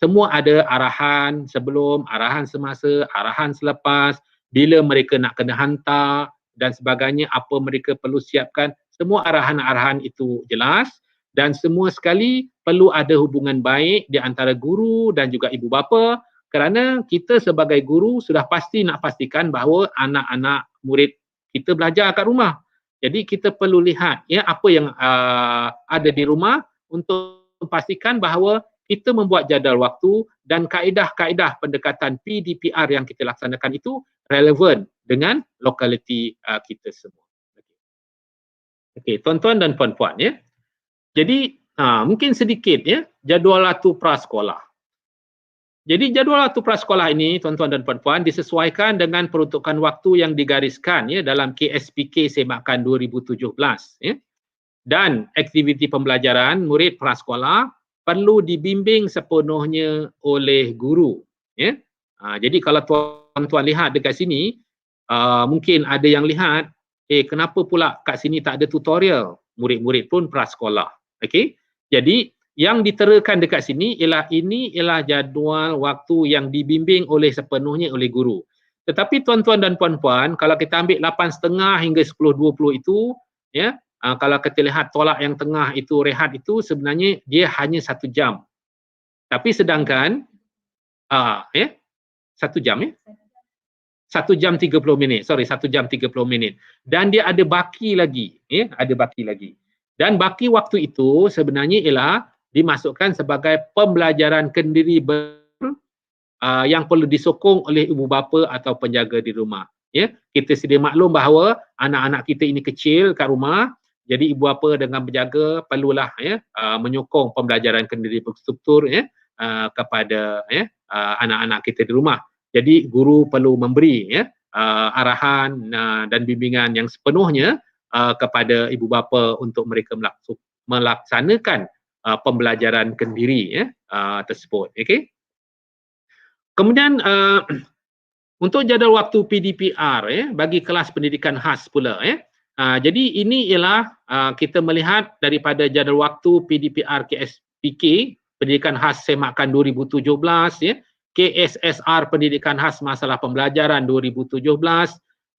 Semua ada arahan sebelum, arahan semasa, arahan selepas, bila mereka nak kena hantar dan sebagainya, apa mereka perlu siapkan. Semua arahan-arahan itu jelas dan semua sekali perlu ada hubungan baik di antara guru dan juga ibu bapa, kerana kita sebagai guru sudah pasti nak pastikan bahawa anak-anak murid kita belajar kat rumah. Jadi kita perlu lihat ya apa yang ada di rumah untuk pastikan bahawa kita membuat jadual waktu dan kaedah-kaedah pendekatan PDPR yang kita laksanakan itu relevan dengan lokaliti kita semua. Okey, tuan-tuan dan puan-puan ya. Jadi mungkin sedikit ya jadual waktu prasekolah. Jadi jadual waktu prasekolah ini tuan-tuan dan puan-puan disesuaikan dengan peruntukan waktu yang digariskan ya dalam KSPK Semakan 2017 ya. Dan aktiviti pembelajaran murid prasekolah perlu dibimbing sepenuhnya oleh guru ya. Jadi kalau tuan-tuan lihat dekat sini mungkin ada yang lihat kenapa pula kat sini tak ada tutorial, murid-murid pun prasekolah. Okey. Jadi yang diterakan dekat sini ialah jadual waktu yang dibimbing oleh sepenuhnya oleh guru. Tetapi tuan-tuan dan puan-puan, kalau kita ambil 8.30 hingga 10.20 itu ya, kalau kita lihat tolak yang tengah itu rehat itu sebenarnya dia hanya 1 jam. Tapi sedangkan 1 jam ya. 1 jam 30 minit. 1 jam 30 minit. Dan dia ada baki lagi, ya, ada baki lagi. Dan baki waktu itu sebenarnya ialah dimasukkan sebagai pembelajaran kendiri yang perlu disokong oleh ibu bapa atau penjaga di rumah. Ya, kita sedia maklum bahawa anak-anak kita ini kecil kat rumah. Jadi ibu bapa dengan penjaga perlulah ya menyokong pembelajaran kendiri berstruktur ya kepada ya anak-anak kita di rumah. Jadi guru perlu memberi ya arahan dan bimbingan yang sepenuhnya kepada ibu bapa untuk mereka melaksanakan pembelajaran kendiri ya tersebut. Okey. Kemudian untuk jadual waktu PDPR ya bagi kelas pendidikan khas pula ya. Jadi ini ialah kita melihat daripada jadual waktu PDPR KSPK Pendidikan Khas Semakan 2017 ya, KSSR Pendidikan Khas Masalah Pembelajaran 2017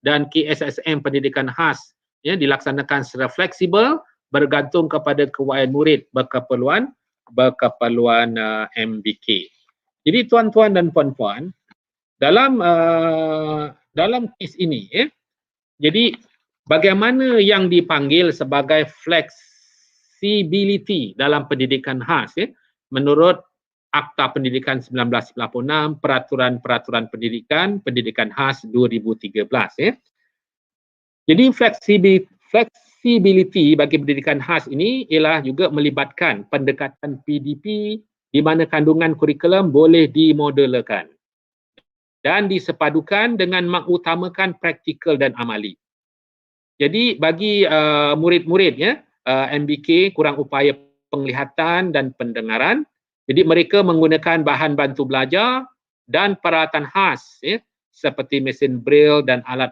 dan KSSM Pendidikan Khas ya dilaksanakan secara fleksibel bergantung kepada kewayaan murid berkeperluan MBK. Jadi tuan-tuan dan puan-puan, dalam kes ini ya, jadi bagaimana yang dipanggil sebagai flexibility dalam pendidikan khas ya, menurut Akta Pendidikan 1996, Peraturan-Peraturan Pendidikan khas 2013 ya. Jadi flexibility bagi pendidikan khas ini ialah juga melibatkan pendekatan PDP di mana kandungan kurikulum boleh dimodelkan dan disepadukan dengan mengutamakan praktikal dan amali. Jadi bagi murid-murid ya MBK kurang upaya penglihatan dan pendengaran, jadi mereka menggunakan bahan bantu belajar dan peralatan khas ya seperti mesin braille dan alat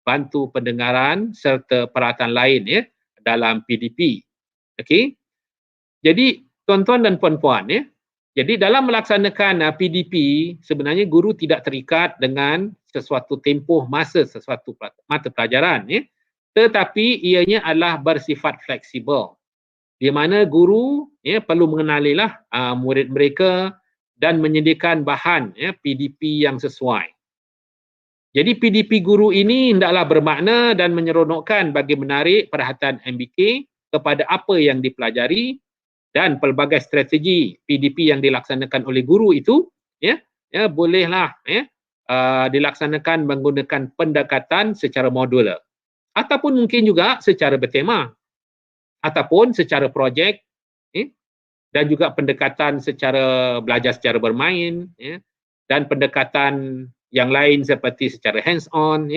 bantu pendengaran serta peralatan lain ya dalam PDP. Okey. Jadi tuan-tuan dan puan-puan ya, jadi dalam melaksanakan PDP sebenarnya guru tidak terikat dengan sesuatu tempoh masa sesuatu mata pelajaran ya. Tetapi ianya adalah bersifat fleksibel. di mana guru perlu mengenalilah murid mereka dan menyediakan bahan PDP yang sesuai. Jadi PDP guru ini hendaklah bermakna dan menyeronokkan bagi menarik perhatian MBK kepada apa yang dipelajari dan pelbagai strategi PDP yang dilaksanakan oleh guru itu bolehlah dilaksanakan menggunakan pendekatan secara modular ataupun mungkin juga secara bertema ataupun secara projek dan juga pendekatan secara belajar secara bermain dan pendekatan yang lain seperti secara hands on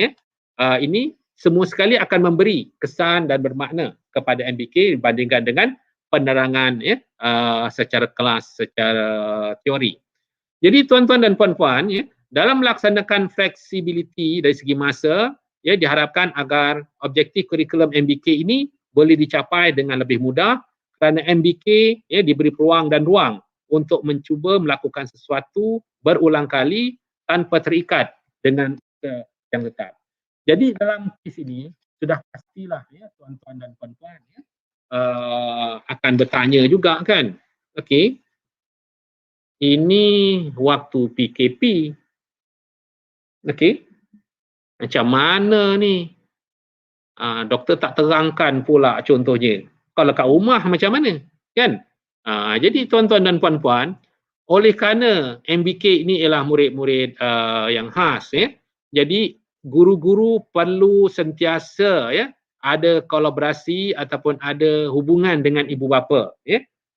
ini semua sekali akan memberi kesan dan bermakna kepada MBK dibandingkan dengan penerangan secara kelas, secara teori. Jadi tuan-tuan dan puan-puan dalam melaksanakan fleksibiliti dari segi masa diharapkan agar objektif kurikulum MBK ini boleh dicapai dengan lebih mudah kerana MBK diberi peluang dan ruang untuk mencuba melakukan sesuatu berulang kali tanpa terikat dengan yang tetap. Jadi dalam kes ini sudah pastilah tuan-tuan dan puan-puan akan bertanya juga kan. Okey. Ini waktu PKP. Okey. Macam mana ni? Doktor tak terangkan pula contohnya. Kalau kat rumah macam mana? Kan? Jadi tuan-tuan dan puan-puan, oleh kerana MBK ini ialah murid-murid yang khas jadi guru-guru perlu sentiasa ada kolaborasi ataupun ada hubungan dengan ibu bapa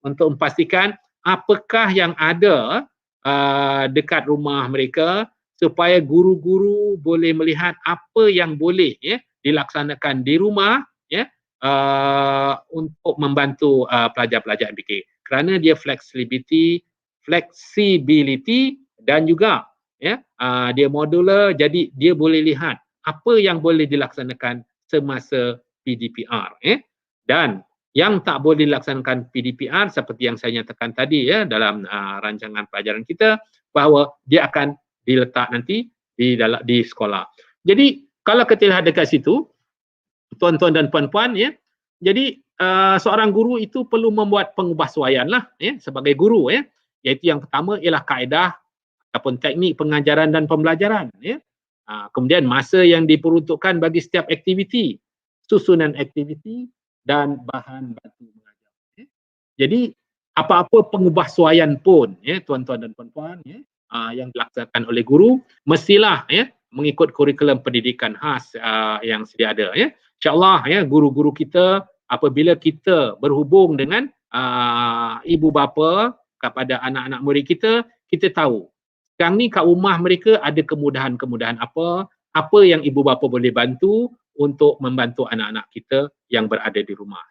untuk memastikan apakah yang ada dekat rumah mereka supaya guru-guru boleh melihat apa yang boleh dilaksanakan di rumah untuk membantu pelajar-pelajar MBK kerana dia flexibility dan juga dia modular, jadi dia boleh lihat apa yang boleh dilaksanakan semasa PDPR dan yang tak boleh dilaksanakan PDPR seperti yang saya nyatakan tadi dalam rancangan pelajaran kita bahawa dia akan diletak nanti di sekolah. Jadi kalau kita lihat dekat situ tuan-tuan dan puan-puan jadi seorang guru itu perlu membuat pengubahsuaian lah sebagai guru iaitu yang pertama ialah kaedah ataupun teknik pengajaran dan pembelajaran kemudian masa yang diperuntukkan bagi setiap aktiviti, susunan aktiviti dan bahan bantu mengajar. Jadi apa-apa pengubahsuaian pun tuan-tuan dan puan-puan yang dilaksanakan oleh guru mestilah mengikut kurikulum pendidikan khas yang sedia ada InsyaAllah guru-guru kita apabila kita berhubung dengan ibu bapa kepada anak-anak murid kita, kita tahu sekarang ni kat rumah mereka ada kemudahan-kemudahan apa yang ibu bapa boleh bantu untuk membantu anak-anak kita yang berada di rumah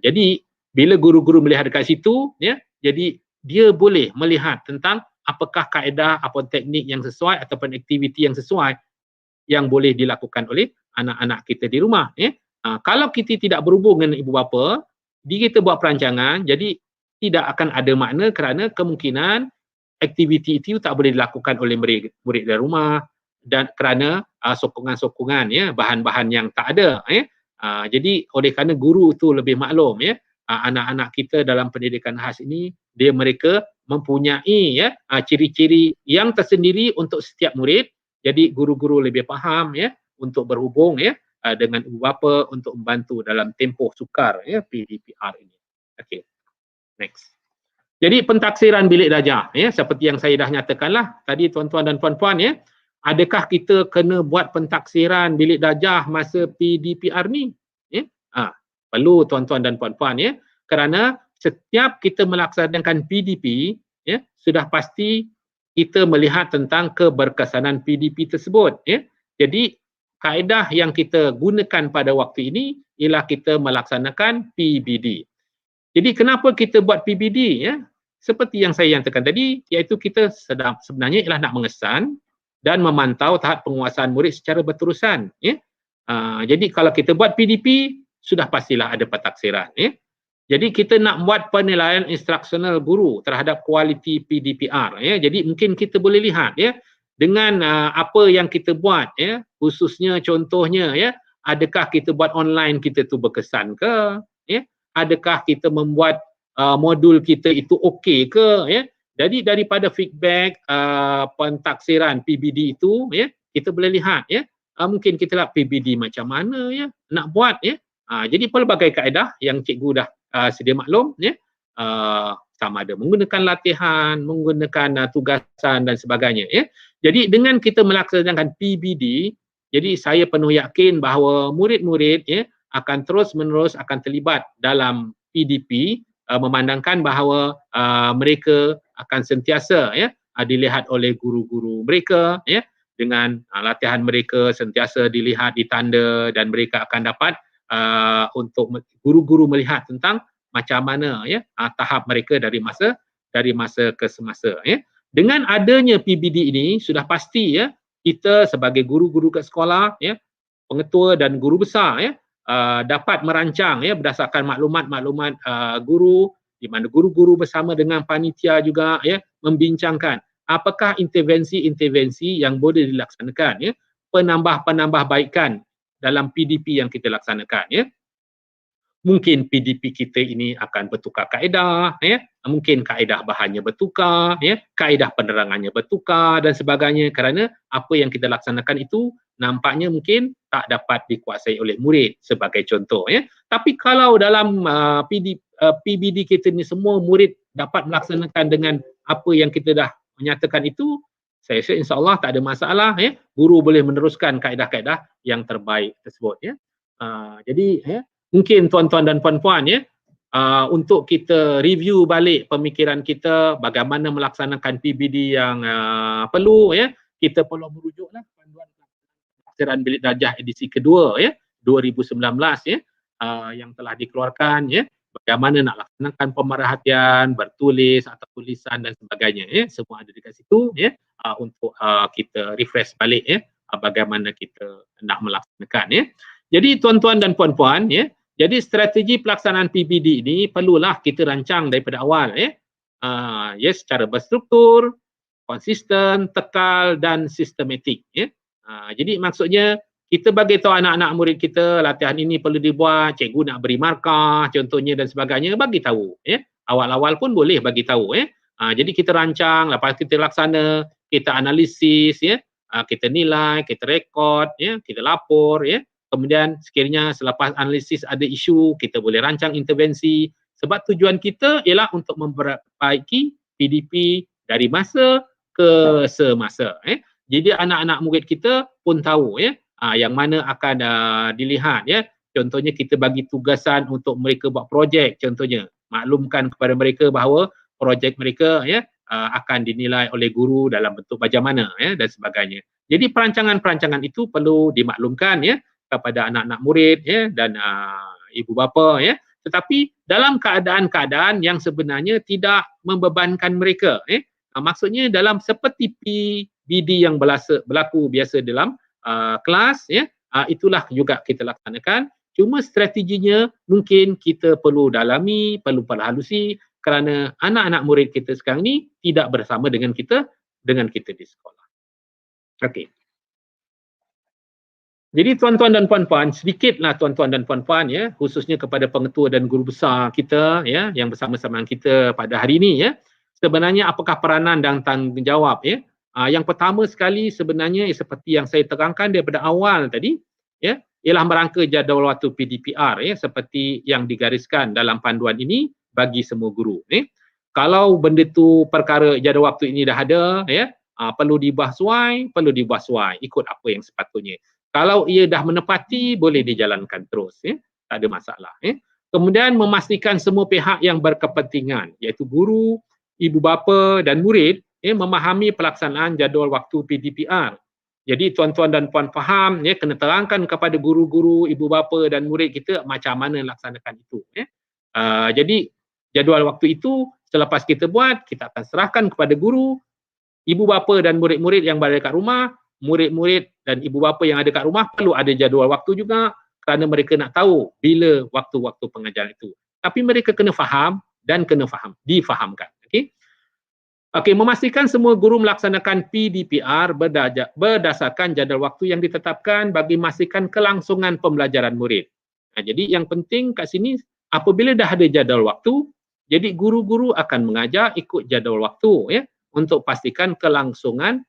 jadi bila guru-guru melihat dekat situ jadi dia boleh melihat tentang apakah kaedah atau teknik yang sesuai ataupun aktiviti yang sesuai yang boleh dilakukan oleh anak-anak kita di rumah kalau kita tidak berhubung dengan ibu bapa, kita buat perancangan, jadi tidak akan ada makna kerana kemungkinan aktiviti itu tak boleh dilakukan oleh murid dari rumah dan kerana sokongan-sokongan bahan-bahan yang tak ada jadi oleh kerana guru itu lebih maklum anak-anak kita dalam pendidikan khas ini mereka mempunyai ciri-ciri yang tersendiri untuk setiap murid, jadi guru-guru lebih faham untuk berhubung dengan ibu bapa untuk membantu dalam tempoh sukar PDPR ini. Okey. Next. Jadi pentaksiran bilik darjah seperti yang saya dah nyatakanlah tadi tuan-tuan dan puan-puan adakah kita kena buat pentaksiran bilik darjah masa PDPR ni? Perlu tuan-tuan dan puan-puan kerana setiap kita melaksanakan PDP sudah pasti kita melihat tentang keberkesanan PDP tersebut jadi kaedah yang kita gunakan pada waktu ini ialah kita melaksanakan PBD. Jadi kenapa kita buat PBD seperti yang saya nyatakan tadi iaitu kita sebenarnya ialah nak mengesan dan memantau tahap penguasaan murid secara berterusan jadi kalau kita buat PDP sudah pastilah ada pentaksiran jadi kita nak buat penilaian instruksional guru terhadap kualiti PDPR jadi mungkin kita boleh lihat dengan apa yang kita buat khususnya contohnya adakah kita buat online kita tu berkesan ke adakah kita membuat modul kita itu okey ke, ya. Jadi daripada feedback pentaksiran PBD itu, ya, kita boleh lihat, ya, mungkin kita lihat PBD macam mana, ya, nak buat, ya. Jadi pelbagai kaedah yang cikgu dah sedia maklum, ya, sama ada menggunakan latihan, menggunakan tugasan dan sebagainya, ya. Jadi dengan kita melaksanakan PBD, jadi saya penuh yakin bahawa murid-murid, ya, akan terus-menerus akan terlibat dalam PDP, memandangkan bahawa mereka akan sentiasa, ya, dilihat oleh guru-guru mereka, ya, dengan latihan mereka sentiasa dilihat, ditanda, dan mereka akan dapat untuk guru-guru melihat tentang macam mana, ya, tahap mereka dari masa ke semasa, ya. Dengan adanya PBD ini sudah pasti, ya, kita sebagai guru-guru kat sekolah, ya, pengetua dan guru besar, ya, dapat merancang, ya, berdasarkan maklumat-maklumat guru, di mana guru-guru bersama dengan panitia juga, ya, membincangkan apakah intervensi-intervensi yang boleh dilaksanakan, ya, penambah-penambahbaikan dalam PDP yang kita laksanakan, ya. Mungkin PDP kita ini akan bertukar kaedah, ya, mungkin kaedah bahannya bertukar, ya, kaedah penerangannya bertukar dan sebagainya, kerana apa yang kita laksanakan itu nampaknya mungkin tak dapat dikuasai oleh murid sebagai contoh, ya. Tapi kalau dalam PBD kita ni semua murid dapat melaksanakan dengan apa yang kita dah menyatakan itu, saya rasa insya-Allah tak ada masalah, ya. Guru boleh meneruskan kaedah-kaedah yang terbaik tersebut, ya. Jadi, ya, mungkin tuan-tuan dan puan-puan, ya, untuk kita review balik pemikiran kita bagaimana melaksanakan PBD yang perlu, ya, kita perlu merujuklah panduan pelajaran bilik darjah edisi kedua, ya, 2019, ya, yang telah dikeluarkan, ya, bagaimana nak laksanakan pemerhatian, bertulis atau tulisan dan sebagainya, ya, semua ada dekat situ, ya, untuk kita refresh balik, ya, bagaimana kita nak melaksanakan, ya. Jadi tuan-tuan dan puan-puan, ya, jadi strategi pelaksanaan PBD ini perlulah kita rancang daripada awal, ya. Ya, secara berstruktur, konsisten, tekal dan sistematik, ya. Jadi maksudnya kita bagi tahu anak-anak murid kita latihan ini perlu dibuat, cikgu nak beri markah contohnya dan sebagainya, bagi tahu, ya. Awal-awal pun boleh bagi tahu, ya. Jadi kita rancang, lepas kita laksana, kita analisis, ya. Kita nilai, kita rekod, ya, kita lapor, ya. Kemudian sekiranya selepas analisis ada isu, kita boleh rancang intervensi, sebab tujuan kita ialah untuk memperbaiki PDP dari masa ke semasa, Jadi anak-anak murid kita pun tahu, ya, yang mana akan dilihat, ya. Contohnya kita bagi tugasan untuk mereka buat projek, contohnya maklumkan kepada mereka bahawa projek mereka, ya, akan dinilai oleh guru dalam bentuk macam mana, ya, dan sebagainya. Jadi perancangan-perancangan itu perlu dimaklumkan, ya, kepada anak-anak murid, ya, dan ibu bapa, ya, tetapi dalam keadaan-keadaan yang sebenarnya tidak membebankan mereka, maksudnya dalam seperti PBD yang berlaku biasa dalam kelas, ya, itulah juga kita laksanakan, cuma strateginya mungkin kita perlu dalami, perlu perhalusi, kerana anak-anak murid kita sekarang ni tidak bersama dengan kita di sekolah. Okey. Jadi tuan-tuan dan puan-puan, sedikitlah tuan-tuan dan puan-puan, ya, khususnya kepada pengetua dan guru besar kita, ya, yang bersama-sama kita pada hari ini, ya. Sebenarnya apakah peranan dan tanggungjawab, ya? Yang pertama sekali sebenarnya seperti yang saya terangkan daripada awal tadi, ya, ialah merangka jadual waktu PDPR, ya, seperti yang digariskan dalam panduan ini bagi semua guru, ya. Kalau benda tu perkara jadual waktu ini dah ada, ya, perlu diubah suai, ikut apa yang sepatutnya. Kalau ia dah menepati, boleh dijalankan terus, ya. Tak ada masalah, ya. Kemudian memastikan semua pihak yang berkepentingan, iaitu guru, ibu bapa dan murid, ya, memahami pelaksanaan jadual waktu PDPR. Jadi tuan-tuan dan puan faham, ya, kena terangkan kepada guru-guru, ibu bapa dan murid kita macam mana laksanakan itu, ya. Jadi jadual waktu itu selepas kita buat, kita akan serahkan kepada guru, ibu bapa dan murid-murid yang berada kat rumah. Murid-murid dan ibu bapa yang ada kat rumah perlu ada jadual waktu juga, kerana mereka nak tahu bila waktu-waktu pengajaran itu. Tapi mereka kena faham dan difahamkan. Okey, memastikan semua guru melaksanakan PDPR berdasarkan jadual waktu yang ditetapkan bagi memastikan kelangsungan pembelajaran murid. Jadi yang penting kat sini, apabila dah ada jadual waktu, jadi guru-guru akan mengajar ikut jadual waktu ya, untuk pastikan kelangsungan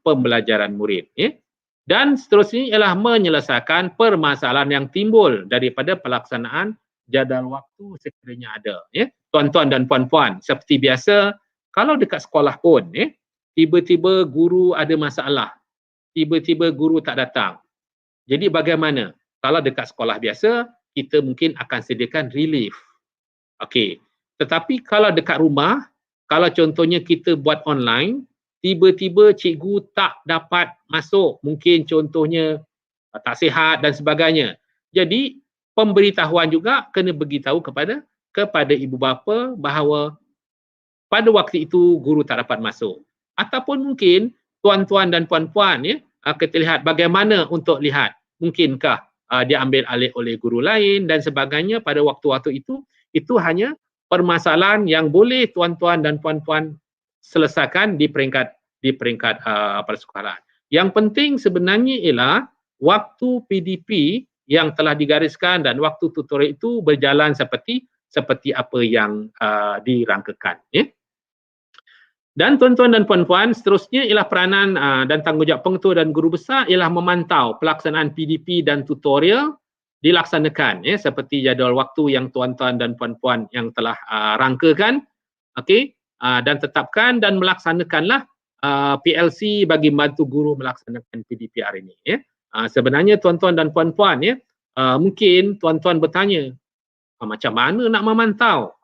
pembelajaran murid ya. Dan seterusnya ialah menyelesaikan permasalahan yang timbul daripada pelaksanaan jadual waktu sekiranya ada ya. Tuan-tuan dan puan-puan, seperti biasa kalau dekat sekolah pun ya, tiba-tiba guru ada masalah, tiba-tiba guru tak datang. Jadi bagaimana? Kalau dekat sekolah biasa, kita mungkin akan sediakan relief. Okey. Tetapi kalau dekat rumah, kalau contohnya kita buat online, tiba-tiba cikgu tak dapat masuk, mungkin contohnya tak sihat dan sebagainya. Jadi pemberitahuan juga kena beritahu kepada ibu bapa bahawa pada waktu itu guru tak dapat masuk. Ataupun mungkin tuan-tuan dan puan-puan ya, kita lihat bagaimana untuk lihat mungkinkah dia ambil alih oleh guru lain dan sebagainya pada waktu-waktu itu hanya permasalahan yang boleh tuan-tuan dan puan-puan selesaikan di peringkat persekolahan. Yang penting sebenarnya ialah waktu PDP yang telah digariskan dan waktu tutorial itu berjalan seperti apa yang dirangkakan ya. Dan tuan-tuan dan puan-puan, seterusnya ialah peranan dan tanggungjawab pengetua dan guru besar ialah memantau pelaksanaan PDP dan tutorial dilaksanakan ya, seperti jadual waktu yang tuan-tuan dan puan-puan yang telah rangkakan, okey, dan tetapkan dan melaksanakanlah PLC bagi membantu guru melaksanakan PDPR ini ya. Sebenarnya tuan-tuan dan puan-puan ya, mungkin tuan-tuan bertanya macam mana nak memantau?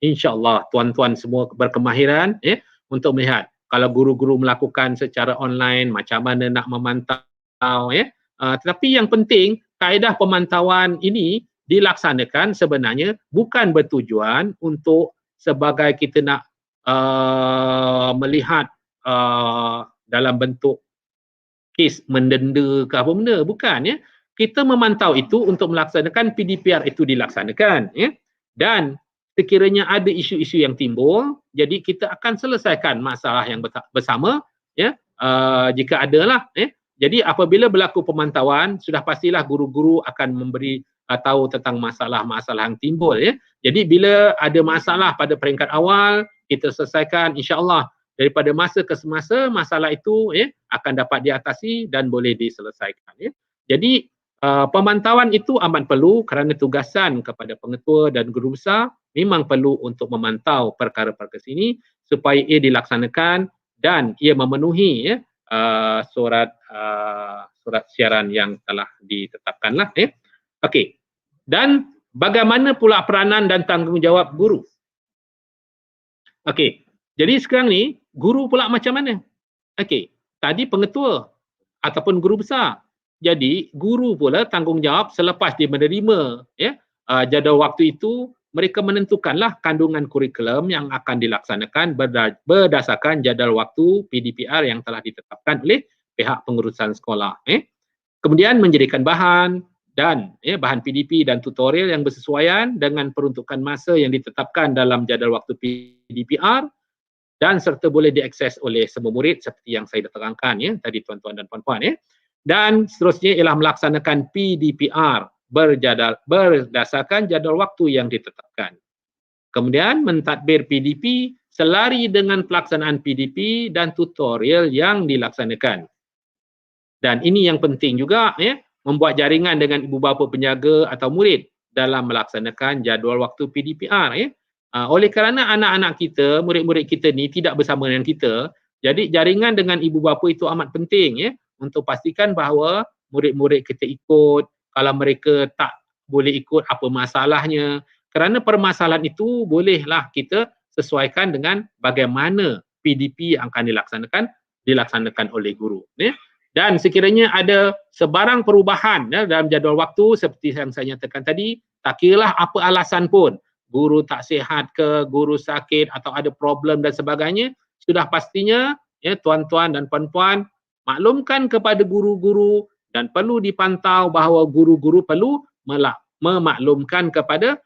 InsyaAllah tuan-tuan semua berkemahiran ya, untuk melihat kalau guru-guru melakukan secara online macam mana nak memantau ya. Tetapi yang penting kaedah pemantauan ini dilaksanakan sebenarnya bukan bertujuan untuk sebagai kita nak melihat dalam bentuk kes mendenda ke apa benda, bukan ya. Kita memantau itu untuk melaksanakan PDPR itu dilaksanakan ya. Dan sekiranya ada isu-isu yang timbul, jadi kita akan selesaikan masalah yang bersama ya, jika adalah ya. Jadi apabila berlaku pemantauan, sudah pastilah guru-guru akan memberi tahu tentang masalah-masalah yang timbul ya. Jadi bila ada masalah pada peringkat awal, kita selesaikan insya-Allah. Daripada masa ke semasa, masalah itu ya akan dapat diatasi dan boleh diselesaikan ya. Jadi pemantauan itu amat perlu kerana tugasan kepada pengetua dan guru besar memang perlu untuk memantau perkara-perkara sini supaya ia dilaksanakan dan ia memenuhi ya, surat siaran yang telah ditetapkanlah ya. Okey. Dan bagaimana pula peranan dan tanggungjawab guru? Okey. Jadi sekarang ni guru pula macam mana? Okey. Tadi pengetua ataupun guru besar. Jadi guru pula tanggungjawab selepas dia menerima ya jadual waktu itu, mereka menentukanlah kandungan kurikulum yang akan dilaksanakan berdasarkan jadual waktu PDPR yang telah ditetapkan oleh pihak pengurusan sekolah. Kemudian menjadikan bahan bahan PDP dan tutorial yang bersesuaian dengan peruntukan masa yang ditetapkan dalam jadual waktu PDPR dan serta boleh diakses oleh semua murid seperti yang saya dah terangkan ya tadi tuan-tuan dan puan-puan ya. Dan seterusnya ialah melaksanakan PDPR berdasarkan jadual waktu yang ditetapkan. Kemudian mentadbir PDP selari dengan pelaksanaan PDP dan tutorial yang dilaksanakan. Dan ini yang penting juga ya, membuat jaringan dengan ibu bapa penjaga atau murid dalam melaksanakan jadual waktu PDPR ya. Oleh kerana anak-anak kita, murid-murid kita ni tidak bersama dengan kita, jadi jaringan dengan ibu bapa itu amat penting ya, untuk pastikan bahawa murid-murid kita ikut, kalau mereka tak boleh ikut apa masalahnya. Kerana permasalahan itu bolehlah kita sesuaikan dengan bagaimana PDP yang akan dilaksanakan oleh guru. Ya. Dan sekiranya ada sebarang perubahan ya, dalam jadual waktu seperti yang saya nyatakan tadi, tak kiralah apa alasan pun, guru tak sihat ke, guru sakit atau ada problem dan sebagainya, sudah pastinya ya tuan-tuan dan puan-puan maklumkan kepada guru-guru dan perlu dipantau bahawa guru-guru perlu memaklumkan kepada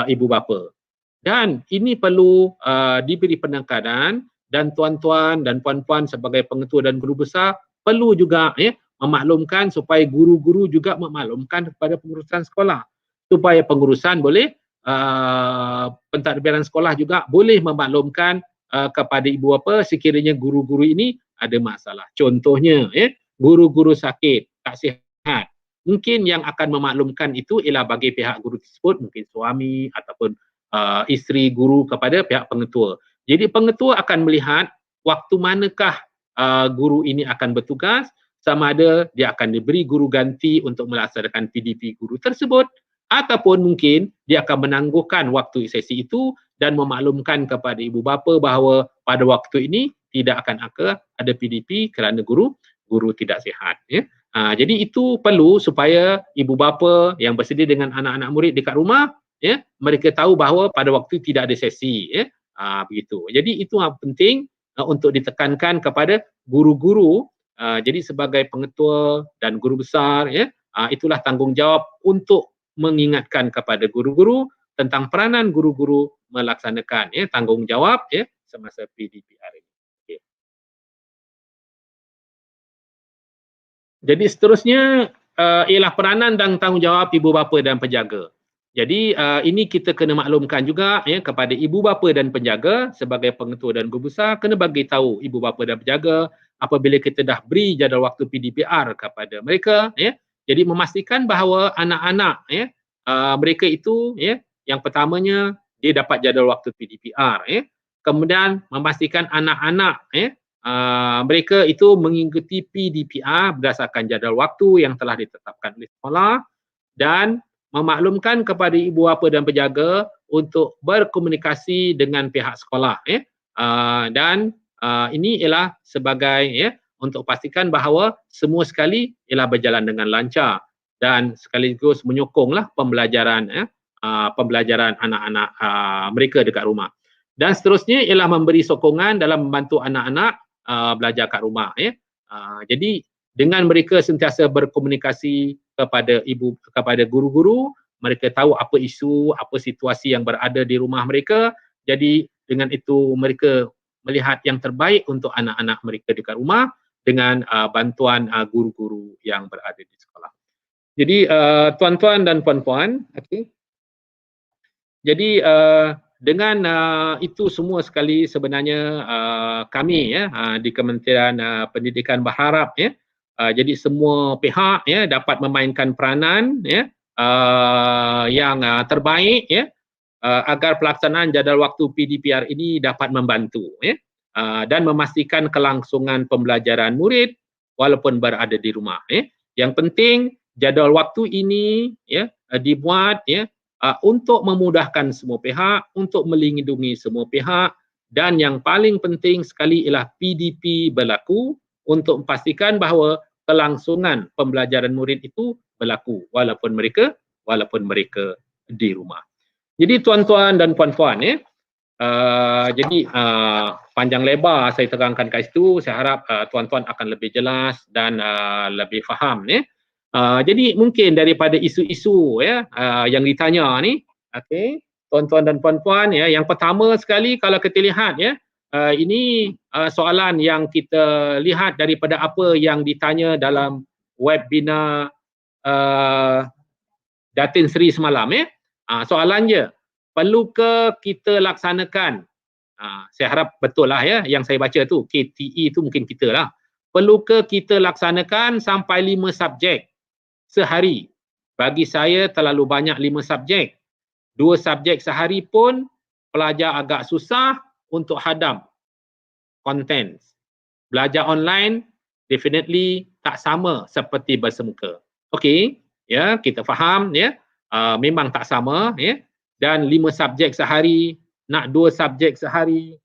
ibu bapa. Dan ini perlu diberi penekanan dan tuan-tuan dan puan-puan sebagai pengetua dan guru besar perlu juga ya memaklumkan supaya guru-guru juga memaklumkan kepada pengurusan sekolah. supaya pengurusan boleh pentadbiran sekolah juga boleh memaklumkan kepada ibu bapa sekiranya guru-guru ini ada masalah. Contohnya, guru-guru sakit, tak sihat. Mungkin yang akan memaklumkan itu ialah bagi pihak guru tersebut, mungkin suami ataupun isteri guru kepada pihak pengetua. Jadi pengetua akan melihat waktu manakah guru ini akan bertugas, sama ada dia akan diberi guru ganti untuk melaksanakan PDP guru tersebut, ataupun mungkin dia akan menangguhkan waktu sesi itu dan memaklumkan kepada ibu bapa bahawa pada waktu ini tidak akan ada PDP kerana guru tidak sihat. Jadi itu perlu supaya ibu bapa yang bersedia dengan anak-anak murid dekat rumah, mereka tahu bahawa pada waktu tidak ada sesi. Begitu. Jadi itu penting untuk ditekankan kepada guru-guru. Jadi sebagai pengetua dan guru besar, itulah tanggungjawab untuk mengingatkan kepada guru-guru tentang peranan guru-guru melaksanakan tanggungjawab semasa PDPR ini. Okay. Jadi seterusnya ialah peranan dan tanggungjawab ibu bapa dan penjaga. Jadi ini kita kena maklumkan juga kepada ibu bapa dan penjaga sebagai pengetua dan guru besar, kena bagi tahu ibu bapa dan penjaga apabila kita dah beri jadual waktu PDPR kepada mereka, jadi memastikan bahawa anak-anak mereka itu yang pertamanya dia dapat jadual waktu PDPR, kemudian memastikan anak-anak mereka itu mengikuti PDPR berdasarkan jadual waktu yang telah ditetapkan oleh sekolah, dan memaklumkan kepada ibu bapa dan penjaga untuk berkomunikasi dengan pihak sekolah, dan ini ialah sebagai untuk pastikan bahawa semua sekali ialah berjalan dengan lancar dan sekaligus menyokonglah pembelajaran anak-anak mereka dekat rumah. Dan seterusnya ialah memberi sokongan dalam membantu anak-anak belajar kat rumah. Jadi dengan mereka sentiasa berkomunikasi kepada guru-guru, mereka tahu apa isu, apa situasi yang berada di rumah mereka. Jadi dengan itu mereka melihat yang terbaik untuk anak-anak mereka dekat rumah dengan bantuan guru-guru yang berada di sekolah. Jadi tuan-tuan dan puan-puan, okay. Jadi dengan itu semua sekali sebenarnya kami di Kementerian Pendidikan berharap jadi semua pihak dapat memainkan peranan yang terbaik agar pelaksanaan jadual waktu PDPR ini dapat membantu dan memastikan kelangsungan pembelajaran murid walaupun berada di rumah. Yang penting jadual waktu ini dibuat untuk memudahkan semua pihak, untuk melindungi semua pihak, dan yang paling penting sekali ialah PDP berlaku untuk memastikan bahawa kelangsungan pembelajaran murid itu berlaku walaupun mereka di rumah. Jadi tuan-tuan dan puan-puan, jadi panjang lebar saya terangkan kat situ, saya harap tuan-tuan akan lebih jelas dan lebih faham. Jadi mungkin daripada isu-isu yang ditanya ni, okay, tuan-tuan dan puan-puan, yang pertama sekali kalau kita lihat ini soalan yang kita lihat daripada apa yang ditanya dalam webinar Datin Seri semalam. Soalannya, perlukah kita laksanakan, saya harap betul lah yang saya baca tu, KTE tu mungkin kita lah, perlukah kita laksanakan sampai 5 subjek sehari? Bagi saya terlalu banyak 5 subjek. 2 subjek sehari pun pelajar agak susah untuk hadam content. Belajar online definitely tak sama seperti bersemuka. Okey, kita faham memang tak sama dan 5 subjek sehari, nak 2 subjek sehari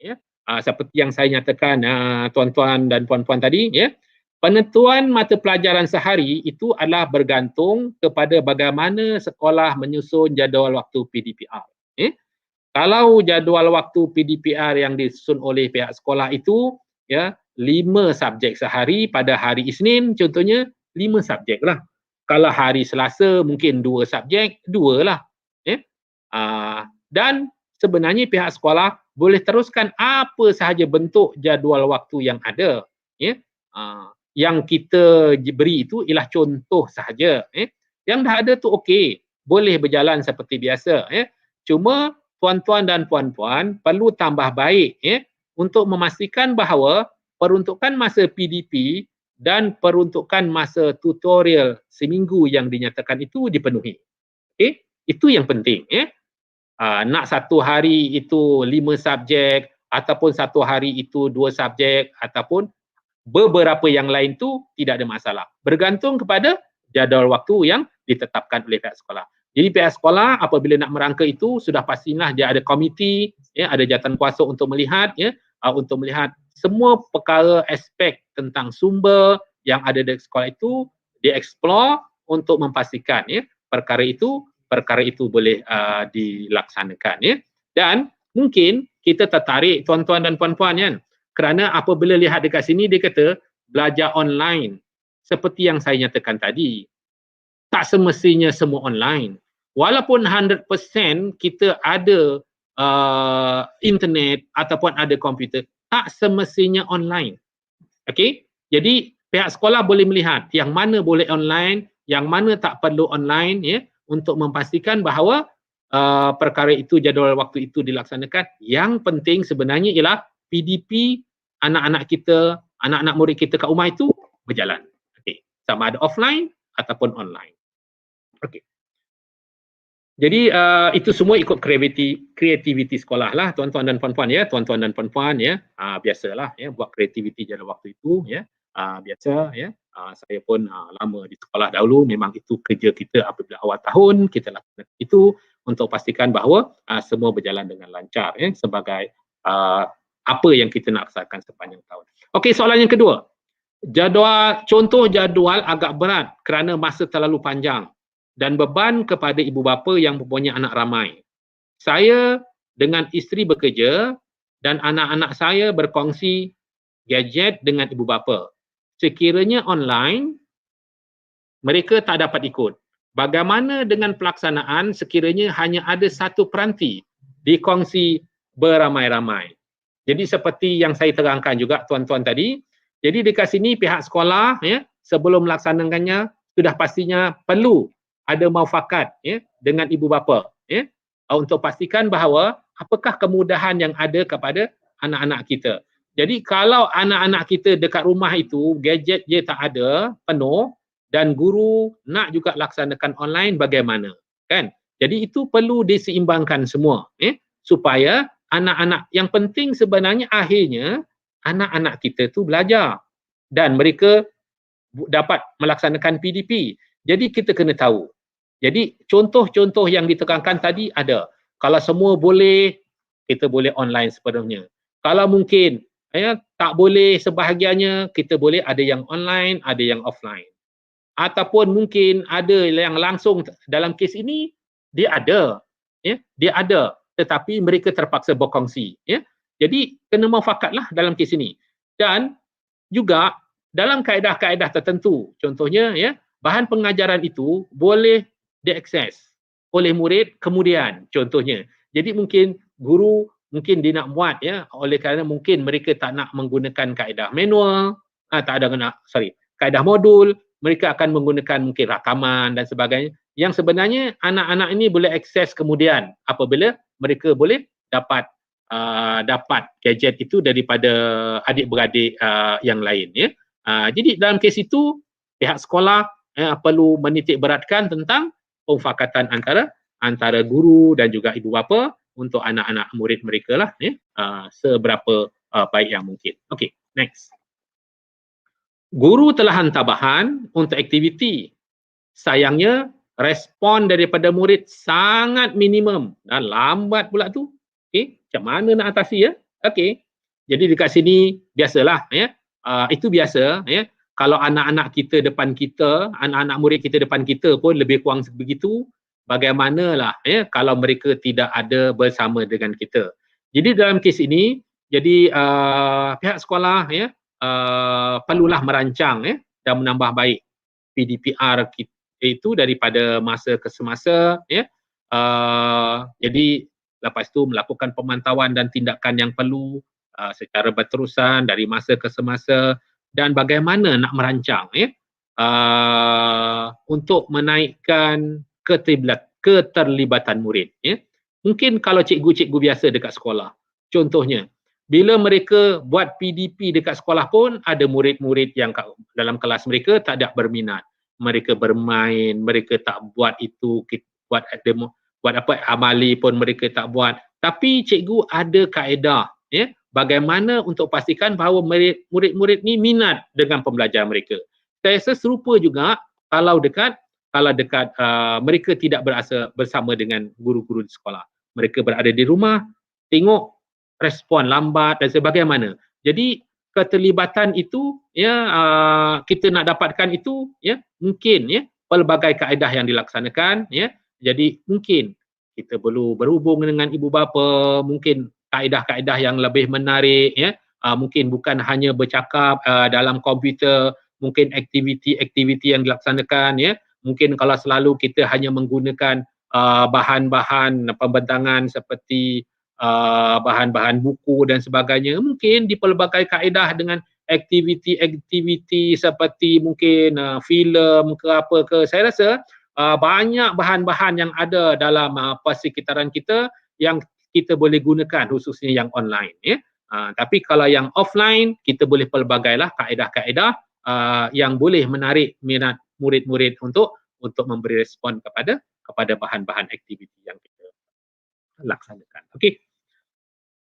seperti yang saya nyatakan tuan-tuan dan puan-puan tadi penentuan mata pelajaran sehari itu adalah bergantung kepada bagaimana sekolah menyusun jadual waktu PDPR. Kalau jadual waktu PDPR yang disusun oleh pihak sekolah itu 5 subjek sehari pada hari Isnin contohnya 5 subjek lah. Kalau hari Selasa mungkin 2 subjek, 2 lah. Dan sebenarnya pihak sekolah boleh teruskan apa sahaja bentuk jadual waktu yang ada. Yang kita beri itu ialah contoh sahaja. Yang dah ada tu okey. boleh berjalan seperti biasa. Cuma tuan-tuan dan puan-puan perlu tambah baik untuk memastikan bahawa peruntukan masa PDP dan peruntukan masa tutorial seminggu yang dinyatakan itu dipenuhi. Itu yang penting. Nak satu hari itu 5 subjek ataupun satu hari itu 2 subjek ataupun beberapa yang lain tu tidak ada masalah. Bergantung kepada jadual waktu yang ditetapkan oleh pihak sekolah. Jadi pihak sekolah apabila nak merangka itu sudah pastilah dia ada komiti, ada jawatan kuasa untuk melihat semua perkara aspek tentang sumber yang ada di sekolah itu dieksplor untuk memastikan perkara itu boleh dilaksanakan. Dan mungkin kita tertarik tuan-tuan dan puan-puan kan, kerana apabila lihat dekat sini dia kata belajar online seperti yang saya nyatakan tadi. Tak semestinya semua online. Walaupun 100% kita ada internet ataupun ada komputer, tak semestinya online. Jadi pihak sekolah boleh melihat yang mana boleh online, yang mana tak perlu online untuk memastikan bahawa perkara itu, jadual waktu itu dilaksanakan. Yang penting sebenarnya ialah PDP anak-anak kita, anak-anak murid kita kat rumah itu berjalan. Sama ada offline ataupun online. Jadi itu semua ikut kreativiti sekolah lah tuan-tuan dan puan-puan tuan-tuan dan puan-puan biasalah buat kreativiti jadual waktu itu biasa saya pun lama di sekolah dahulu, memang itu kerja kita apabila awal tahun kita lakukan itu untuk pastikan bahawa semua berjalan dengan lancar sebagai apa yang kita nak laksanakan sepanjang tahun. Okey, soalan yang kedua. Contoh jadual agak berat kerana masa terlalu panjang dan beban kepada ibu bapa yang mempunyai anak ramai. Saya dengan isteri bekerja dan anak-anak saya berkongsi gadget dengan ibu bapa. Sekiranya online, mereka tak dapat ikut. Bagaimana dengan pelaksanaan sekiranya hanya ada satu peranti dikongsi beramai-ramai? Jadi seperti yang saya terangkan juga tuan-tuan tadi, jadi dekat sini pihak sekolah sebelum melaksanakannya sudah pastinya perlu ada muafakat dengan ibu bapa untuk pastikan bahawa apakah kemudahan yang ada kepada anak-anak kita. Jadi kalau anak-anak kita dekat rumah itu gadget dia tak ada penuh dan guru nak juga laksanakan online, bagaimana? Kan? Jadi itu perlu diseimbangkan semua supaya anak-anak, yang penting sebenarnya akhirnya anak-anak kita tu belajar dan mereka dapat melaksanakan PDP. Jadi kita kena tahu. Jadi contoh-contoh yang ditekankan tadi ada. Kalau semua boleh, kita boleh online sepenuhnya. Kalau mungkin tak boleh sebahagiannya, kita boleh ada yang online, ada yang offline. Ataupun mungkin ada yang langsung, dalam kes ini dia ada. Dia ada, tetapi mereka terpaksa berkongsi. Jadi kena muafakatlah dalam kes ini. Dan juga dalam kaedah-kaedah tertentu, contohnya bahan pengajaran itu boleh diakses oleh murid kemudian, contohnya. Jadi mungkin guru mungkin dia nak buat oleh kerana mungkin mereka tak nak menggunakan kaedah manual, kaedah modul, mereka akan menggunakan mungkin rakaman dan sebagainya, yang sebenarnya anak-anak ini boleh akses kemudian apabila mereka boleh dapat gadget itu daripada adik-beradik yang lain. Jadi dalam kes itu pihak sekolah perlu menitik beratkan tentang pemufakatan antara guru dan juga ibu bapa untuk anak-anak murid mereka lah seberapa baik yang mungkin. Okey, next. Guru telah hantar bahan untuk aktiviti. Sayangnya respon daripada murid sangat minimum dan lambat pula tu. Macam mana nak atasi Okey. Jadi dekat sini biasalah itu biasa kalau anak-anak kita depan kita, anak-anak murid kita depan kita pun lebih kurang begitu, bagaimanalah kalau mereka tidak ada bersama dengan kita. Jadi dalam kes ini, jadi pihak sekolah perlulah merancang dan menambah baik PDPR itu daripada masa ke semasa jadi lepas tu melakukan pemantauan dan tindakan yang perlu secara berterusan dari masa ke semasa, dan bagaimana nak merancang untuk menaikkan keterlibatan murid. Ya. Mungkin kalau cikgu-cikgu biasa dekat sekolah, contohnya, bila mereka buat PDP dekat sekolah pun ada murid-murid yang dalam kelas mereka tak ada berminat. Mereka bermain, mereka tak buat itu, buat demo, buat apa amali pun mereka tak buat. Tapi cikgu ada kaedah, ya, bagaimana untuk pastikan bahawa murid-murid ni minat dengan pembelajaran mereka. Saya rasa serupa juga kalau dekat mereka tidak berasa bersama dengan guru-guru di sekolah. Mereka berada di rumah, tengok respon lambat dan sebagainya. Jadi keterlibatan itu, ya, kita nak dapatkan itu, ya, mungkin, ya, pelbagai kaedah yang dilaksanakan, ya. Jadi mungkin kita perlu berhubung dengan ibu bapa, mungkin kaedah-kaedah yang lebih menarik, ya. Mungkin bukan hanya bercakap dalam komputer, mungkin aktiviti-aktiviti yang dilaksanakan, ya. Mungkin kalau selalu kita hanya menggunakan bahan-bahan pembentangan seperti bahan-bahan buku dan sebagainya, mungkin di pelbagai kaedah dengan aktiviti-aktiviti seperti mungkin filem ke apa ke, saya rasa banyak bahan-bahan yang ada dalam persekitaran kita yang kita boleh gunakan, khususnya yang online, ya. Tapi kalau yang offline, kita boleh pelbagailah kaedah-kaedah yang boleh menarik minat murid-murid untuk memberi respon kepada bahan-bahan aktiviti yang kita laksanakan. Okey.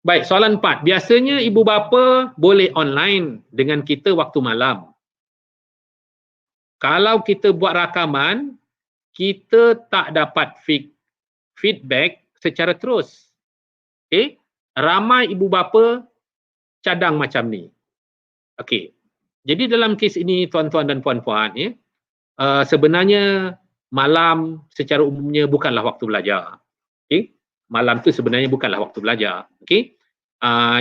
Baik, soalan 4. Biasanya ibu bapa boleh online dengan kita waktu malam. Kalau kita buat rakaman, kita tak dapat feedback secara terus. Okey. Ramai ibu bapa cadang macam ni. Okey. Jadi dalam kes ini tuan-tuan dan puan-puan, ya, sebenarnya malam secara umumnya bukanlah waktu belajar. Okey. Malam tu sebenarnya bukanlah waktu belajar. Okey.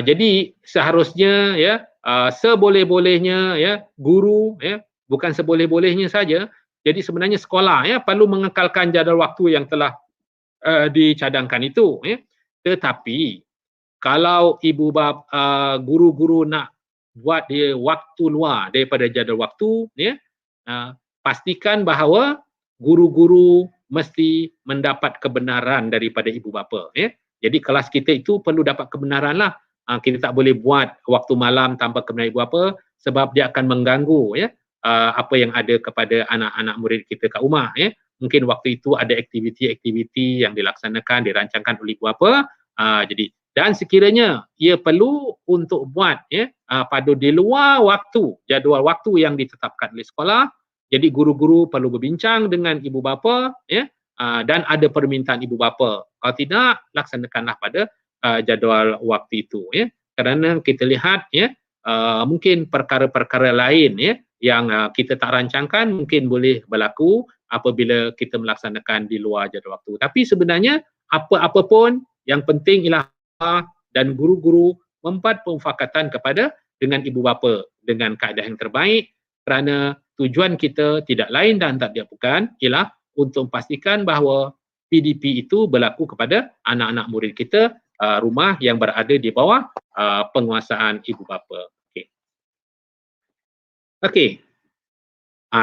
Jadi seharusnya, ya, seboleh-bolehnya, ya, guru, ya, bukan seboleh-bolehnya saja. Jadi sebenarnya sekolah, ya, perlu mengekalkan jadual waktu yang telah dicadangkan itu, ya. Tetapi kalau ibu bapa guru-guru nak buat dia waktu luar daripada jadual waktu, ya, pastikan bahawa guru-guru mesti mendapat kebenaran daripada ibu bapa, ya. Jadi kelas kita itu perlu dapat kebenaranlah. Kita tak boleh buat waktu malam tanpa kebenaran ibu bapa sebab dia akan mengganggu, ya, apa yang ada kepada anak-anak murid kita kat rumah, ya. Mungkin waktu itu ada aktiviti-aktiviti yang dilaksanakan, dirancangkan oleh ibu bapa. Jadi dan sekiranya ia perlu untuk buat, ya, pada di luar waktu, jadual waktu yang ditetapkan oleh sekolah, jadi guru-guru perlu berbincang dengan ibu bapa, ya, dan ada permintaan ibu bapa. Kalau tidak, laksanakanlah pada jadual waktu itu, ya. Kerana kita lihat, ya, mungkin perkara-perkara lain, ya, yang kita tak rancangkan mungkin boleh berlaku apabila kita melaksanakan di luar jadual waktu. Tapi sebenarnya apa-apa pun yang penting ialah dan guru-guru membuat pemufakatan dengan ibu bapa dengan kaedah yang terbaik, kerana tujuan kita tidak lain dan tak dia bukan ialah untuk memastikan bahawa PDP itu berlaku kepada anak-anak murid kita rumah yang berada di bawah penguasaan ibu bapa. Okey. Okey.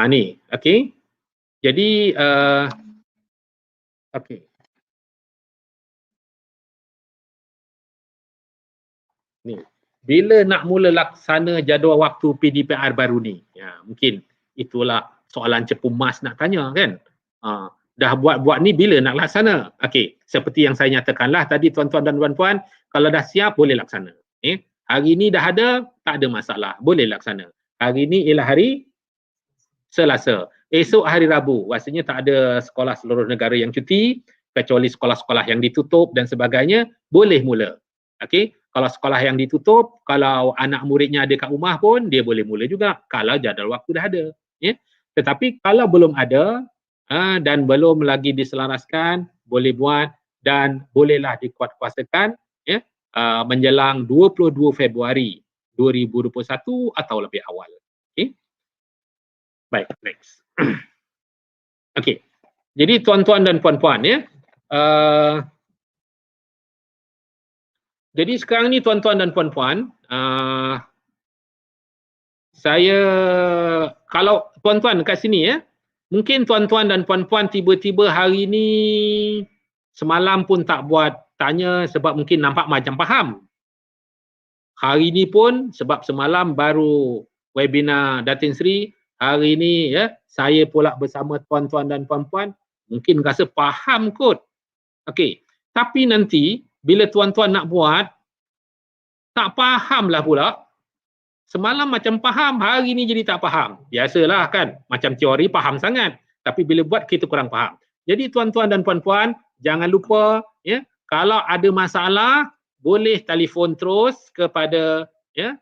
Ni, okey. Jadi okey. Ni, bila nak mula laksana jadual waktu PDPR baru ni? Ya, mungkin itulah soalan cepu mas nak tanya, kan? Dah buat ni bila nak laksana? Okey, seperti yang saya nyatakanlah tadi tuan-tuan dan puan-puan, kalau dah siap boleh laksana. Hari ni dah ada, tak ada masalah, boleh laksana. Hari ni ialah hari Selasa. Esok hari Rabu, rasanya tak ada sekolah seluruh negara yang cuti, kecuali sekolah-sekolah yang ditutup dan sebagainya, boleh mula. Okey, kalau sekolah yang ditutup, kalau anak muridnya ada kat rumah pun, dia boleh mula juga kalau jadual waktu dah ada. Ya. Tetapi kalau belum ada dan belum lagi diselaraskan, boleh buat dan bolehlah dikuatkuasakan, ya, menjelang 22 Februari 2021 atau lebih awal. Okey. Baik, next. Okey. Jadi tuan-tuan dan puan-puan, ya. Jadi sekarang ni tuan-tuan dan puan-puan, saya, kalau tuan-tuan dekat sini, ya, Mungkin tuan-tuan dan puan-puan tiba-tiba hari ni semalam pun tak buat tanya sebab mungkin nampak macam faham. Hari ni pun sebab semalam baru webinar Datin Sri, hari ni ya saya pula bersama tuan-tuan dan puan-puan mungkin rasa faham kot. Okey, tapi nanti bila tuan-tuan nak buat tak fahamlah pula. Semalam macam faham, hari ni jadi tak faham. Biasalah kan, macam teori faham sangat, tapi bila buat kita kurang faham. Jadi tuan-tuan dan puan-puan, jangan lupa ya, kalau ada masalah boleh telefon terus kepada ya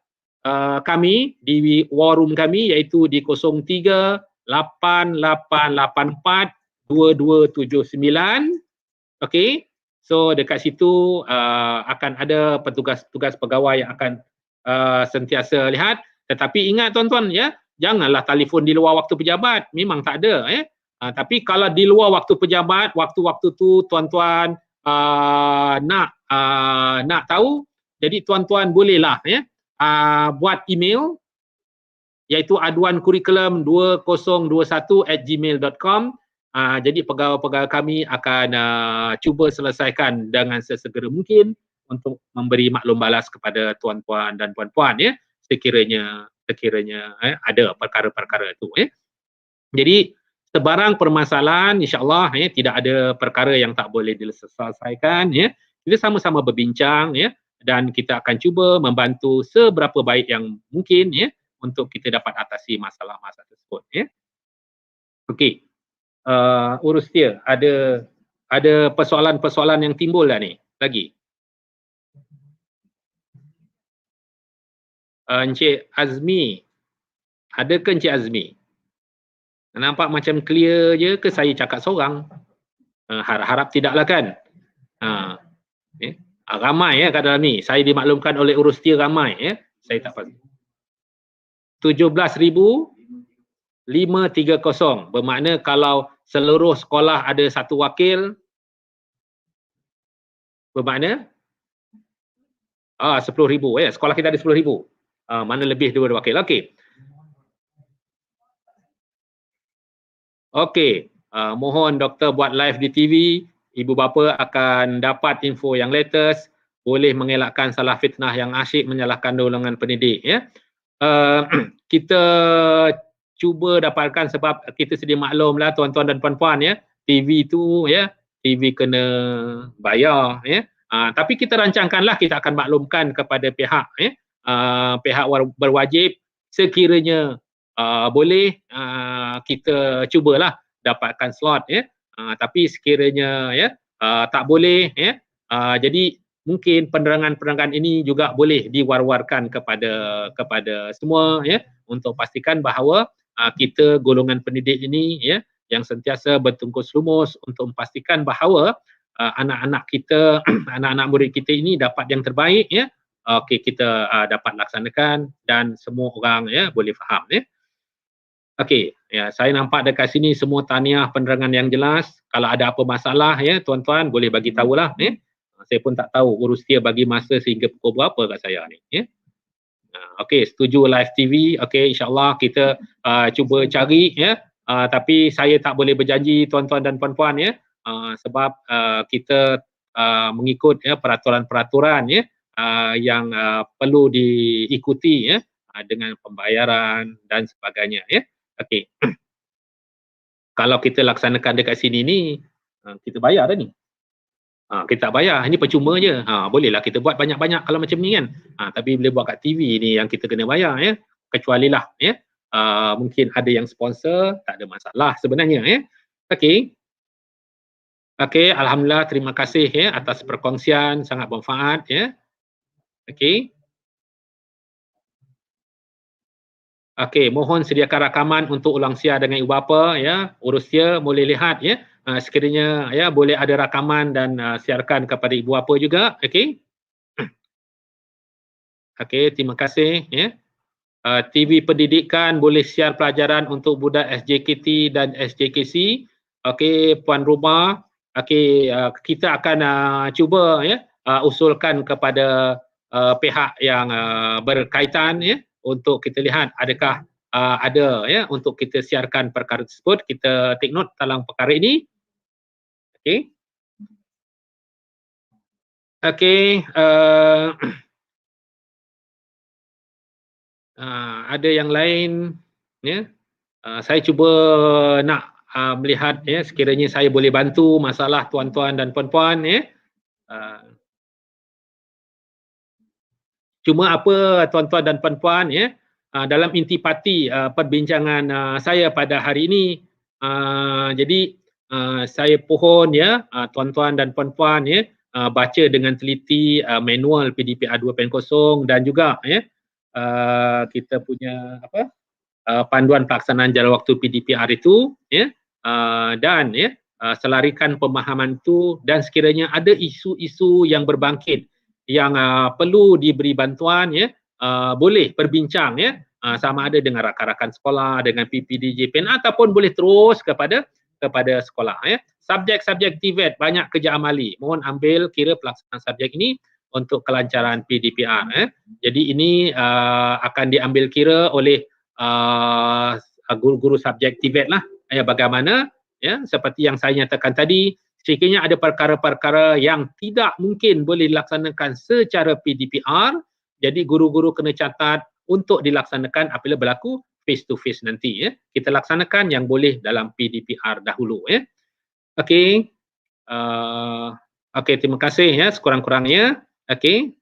kami di war room kami iaitu di 03-8884-2279. Okey. So dekat situ akan ada petugas-petugas pegawai yang akan sentiasa lihat. Tetapi ingat tuan-tuan ya, janganlah telefon di luar waktu pejabat, memang tak ada ya. Tapi kalau di luar waktu pejabat, waktu-waktu tu tuan-tuan nak tahu, jadi tuan-tuan bolehlah ya buat email iaitu aduankurikulum2021@gmail.com. Jadi pegawai-pegawai kami akan cuba selesaikan dengan sesegera mungkin untuk memberi maklum balas kepada tuan-tuan dan puan-puan ya, sekiranya ada perkara-perkara itu ya. Jadi sebarang permasalahan insya-Allah ya, tidak ada perkara yang tak boleh diselesaikan ya. Kita sama-sama berbincang ya dan kita akan cuba membantu seberapa baik yang mungkin ya untuk kita dapat atasi masalah-masalah tersebut ya. Okey. Urus dia ada persoalan-persoalan yang timbul dah ni lagi. Encik Azmi, ada ke Encik Azmi? Nampak macam clear je ke saya cakap seorang? Harap tidaklah kan? Ramai ya kat dalam ni. Saya dimaklumkan oleh urus dia ramai ya. Saya tak pasti. 17,530. Bermakna kalau seluruh sekolah ada satu wakil, bermakna 10,000 ya. Sekolah kita ada 10,000. Mana lebih dua wakil. Okey. Okey, mohon doktor buat live di TV. Ibu bapa akan dapat info yang latest, boleh mengelakkan salah fitnah yang asyik menyalahkan golongan pendidik ya. Kita cuba dapatkan sebab kita sedia maklumlah tuan-tuan dan puan-puan ya, TV tu ya, TV kena bayar ya. Tapi kita rancangkanlah, kita akan maklumkan kepada pihak ya, pihak berwajib sekiranya boleh kita cubalah dapatkan slot ya. Tapi sekiranya ya tak boleh ya, jadi mungkin penerangan-penerangan ini juga boleh diwar-warkan kepada semua ya, untuk pastikan bahawa kita golongan pendidik ini ya yang sentiasa bertungkus lumus untuk memastikan bahawa anak-anak kita anak-anak murid kita ini dapat yang terbaik ya. Okey, kita dapat laksanakan dan semua orang ya boleh faham ya. Okey, ya, saya nampak dekat sini semua tahniah penerangan yang jelas. Kalau ada apa masalah ya tuan-tuan boleh bagi tahulah ya. Saya pun tak tahu urus dia bagi masa sehingga pukul berapa kat saya ni ya. Okey, setuju live TV. Okey, insya-Allah kita cuba cari ya. Tapi saya tak boleh berjanji tuan-tuan dan puan-puan ya. Sebab kita mengikut ya peraturan-peraturan ya yang perlu diikuti ya dengan pembayaran dan sebagainya ya. Okey. Kalau kita laksanakan dekat sini ni, kita bayar dah ni. Kita tak bayar, ini percuma je. Bolehlah kita buat banyak-banyak kalau macam ni kan. Tapi bila buat kat TV ni yang kita kena bayar ya. Kecualilah ya. Mungkin ada yang sponsor, tak ada masalah sebenarnya ya. Okey. Okey, alhamdulillah, terima kasih ya atas perkongsian, sangat bermanfaat ya. Okey. Okey, mohon sediakan rakaman untuk ulang siar dengan ibu bapa ya. Urus dia boleh lihat ya. Sekiranya ya boleh ada rakaman dan siarkan kepada ibu bapa juga. Okey. Okey, terima kasih ya. TV pendidikan boleh siar pelajaran untuk budak SJKT dan SJKC. Okey, puan rumah. Okey, kita akan cuba ya usulkan kepada pihak yang berkaitan ya untuk kita lihat adakah ada ya untuk kita siarkan perkara tersebut. Kita take note dalam perkara ini. Okey. Okey, ada yang lain ya. Saya cuba nak melihat ya sekiranya saya boleh bantu masalah tuan-tuan dan puan-puan ya. Cuma apa tuan-tuan dan puan-puan ya, dalam intipati perbincangan saya pada hari ini, jadi saya pohon ya tuan-tuan dan puan-puan ya baca dengan teliti manual PDPR 2.0 dan juga ya kita punya apa panduan pelaksanaan jadual waktu PDPR itu ya dan ya selarikan pemahaman itu, dan sekiranya ada isu-isu yang berbangkit yang perlu diberi bantuan ya boleh berbincang ya sama ada dengan rakan-rakan sekolah, dengan PPDJ PEN ataupun boleh terus kepada sekolah ya. Subjek-subjek TVET banyak kerja amali, mohon ambil kira pelaksanaan subjek ini untuk kelancaran PDPR Jadi ini akan diambil kira oleh guru-guru subjek TVET lah ya, bagaimana ya seperti yang saya nyatakan tadi, sekiranya ada perkara-perkara yang tidak mungkin boleh dilaksanakan secara PDPR, jadi guru-guru kena catat untuk dilaksanakan apabila berlaku face to face nanti ya. Kita laksanakan yang boleh dalam PDPR dahulu ya. Okey. Okey, terima kasih ya sekurang-kurangnya. Okey.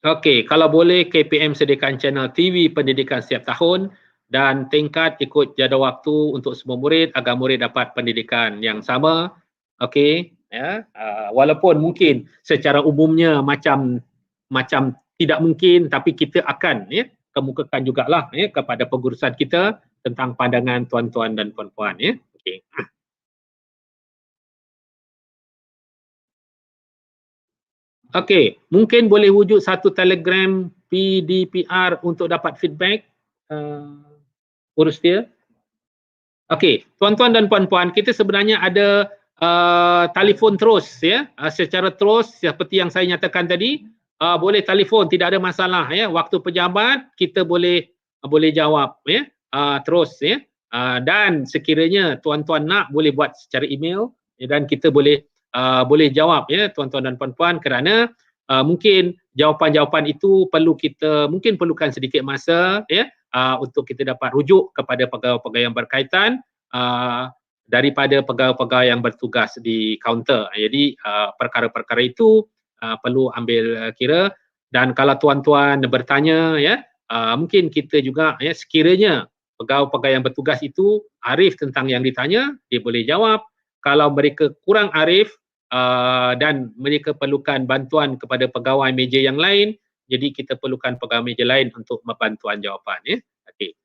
Okey, kalau boleh KPM sediakan channel TV pendidikan setiap tahun dan tingkat ikut jadual waktu untuk semua murid agar murid dapat pendidikan yang sama. Okey, ya. Walaupun mungkin secara umumnya macam tidak mungkin, tapi kita akan ya kemukakan jugalah ya kepada pengurusan kita tentang pandangan tuan-tuan dan puan-puan ya. Okey. Okey, mungkin boleh wujud satu Telegram PDPR untuk dapat feedback urus dia. Okey, tuan-tuan dan puan-puan, kita sebenarnya ada telefon terus ya, secara terus seperti yang saya nyatakan tadi, boleh telefon, tidak ada masalah ya. Waktu pejabat kita boleh jawab ya, terus ya. Dan sekiranya tuan-tuan nak boleh buat secara email ya, dan kita boleh jawab ya tuan-tuan dan puan-puan, kerana mungkin jawapan-jawapan itu mungkin perlukan sedikit masa ya untuk kita dapat rujuk kepada pegawai-pegawai yang berkaitan daripada pegawai-pegawai yang bertugas di kaunter. Jadi perkara-perkara itu perlu ambil kira, dan kalau tuan-tuan bertanya ya mungkin kita juga ya sekiranya pegawai-pegawai yang bertugas itu arif tentang yang ditanya, dia boleh jawab. Kalau mereka kurang arif dan mereka perlukan bantuan kepada pegawai meja yang lain, jadi kita perlukan pegawai meja lain untuk membantuan jawapan ya. Okey.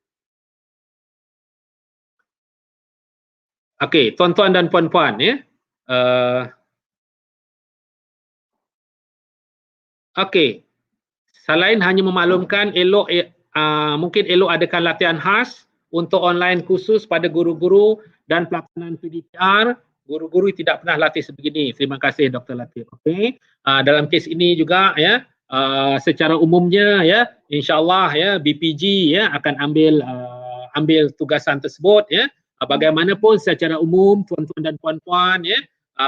Okey, tuan-tuan dan puan-puan ya. Okey. Selain hanya memaklumkan, mungkin elok adakan latihan khas untuk online khusus pada guru-guru dan pelaksanaan PDPR. Guru-guru tidak pernah latih sebegini. Terima kasih Dr. Latif. Okey. Dalam kes ini juga ya, secara umumnya ya, insya-Allah ya BPG ya akan ambil tugasan tersebut ya. Bagaimanapun secara umum tuan-tuan dan puan-puan ya,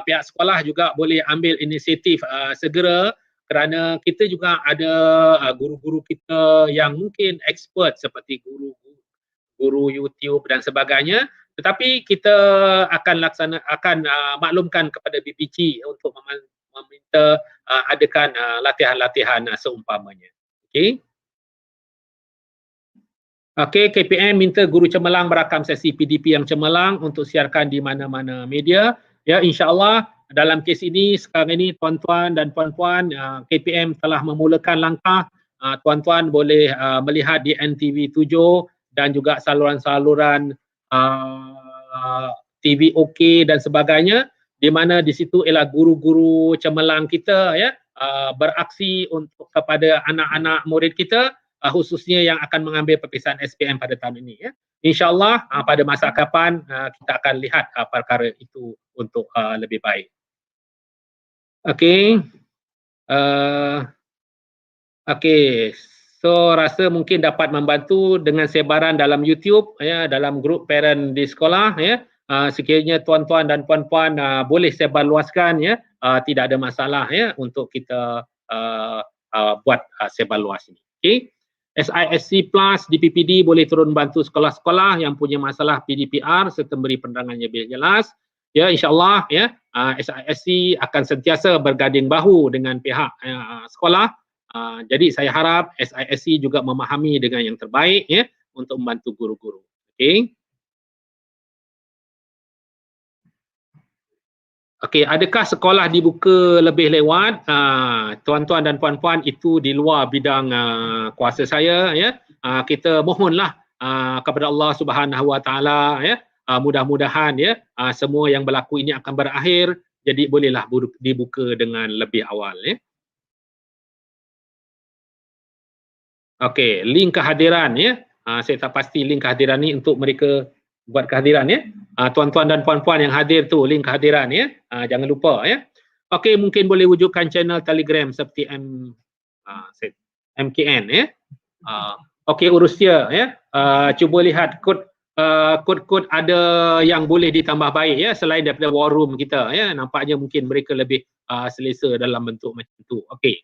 pihak sekolah juga boleh ambil inisiatif segera, kerana kita juga ada guru-guru kita yang mungkin expert seperti guru YouTube dan sebagainya, tetapi kita akan maklumkan kepada BPG untuk meminta adakan latihan-latihan seumpamanya. Okey. Okey, KPM minta guru cemerlang merakam sesi PDP yang cemerlang untuk siarkan di mana-mana media. Ya, insya-Allah dalam kes ini sekarang ini tuan-tuan dan puan-puan, KPM telah memulakan langkah. Tuan-tuan boleh melihat di NTV 7 dan juga saluran-saluran TV OK dan sebagainya, di mana di situ ialah guru-guru cemerlang kita ya beraksi untuk kepada anak-anak murid kita, khususnya yang akan mengambil peperiksaan SPM pada tahun ini ya. InsyaAllah pada masa kapan kita akan lihat perkara itu untuk lebih baik. Okey. Okey, so rasa mungkin dapat membantu dengan sebaran dalam YouTube ya, dalam grup parent di sekolah ya. Sekiranya tuan-tuan dan puan-puan boleh sebarluaskan ya, tidak ada masalah ya untuk kita buat sebar luas ini. Okey. SISC Plus DPPD boleh turun bantu sekolah-sekolah yang punya masalah PDPR serta beri penerangan yang jelas. Ya, insya-Allah ya, SISC akan sentiasa berganding bahu dengan pihak sekolah. Jadi saya harap SISC juga memahami dengan yang terbaik ya untuk membantu guru-guru. Okey. Okey, adakah sekolah dibuka lebih lewat? Tuan-tuan dan puan-puan, itu di luar bidang kuasa saya ya. Kita mohonlah kepada Allah Subhanahu Wa Taala ya. Mudah-mudahan ya semua yang berlaku ini akan berakhir, jadi bolehlah dibuka dengan lebih awal ya. Okey, link kehadiran ya. Saya tak pasti link kehadiran ni untuk mereka buat kehadiran ya. Tuan-tuan dan puan-puan yang hadir tu link kehadiran ya. Jangan lupa ya. Okey, mungkin boleh wujudkan channel Telegram seperti MKN ya. Okey, urus dia ya. Cuba lihat kod-kod ada yang boleh ditambah baik ya selain daripada war room kita ya. Nampaknya mungkin mereka lebih selesa dalam bentuk macam tu. Okey.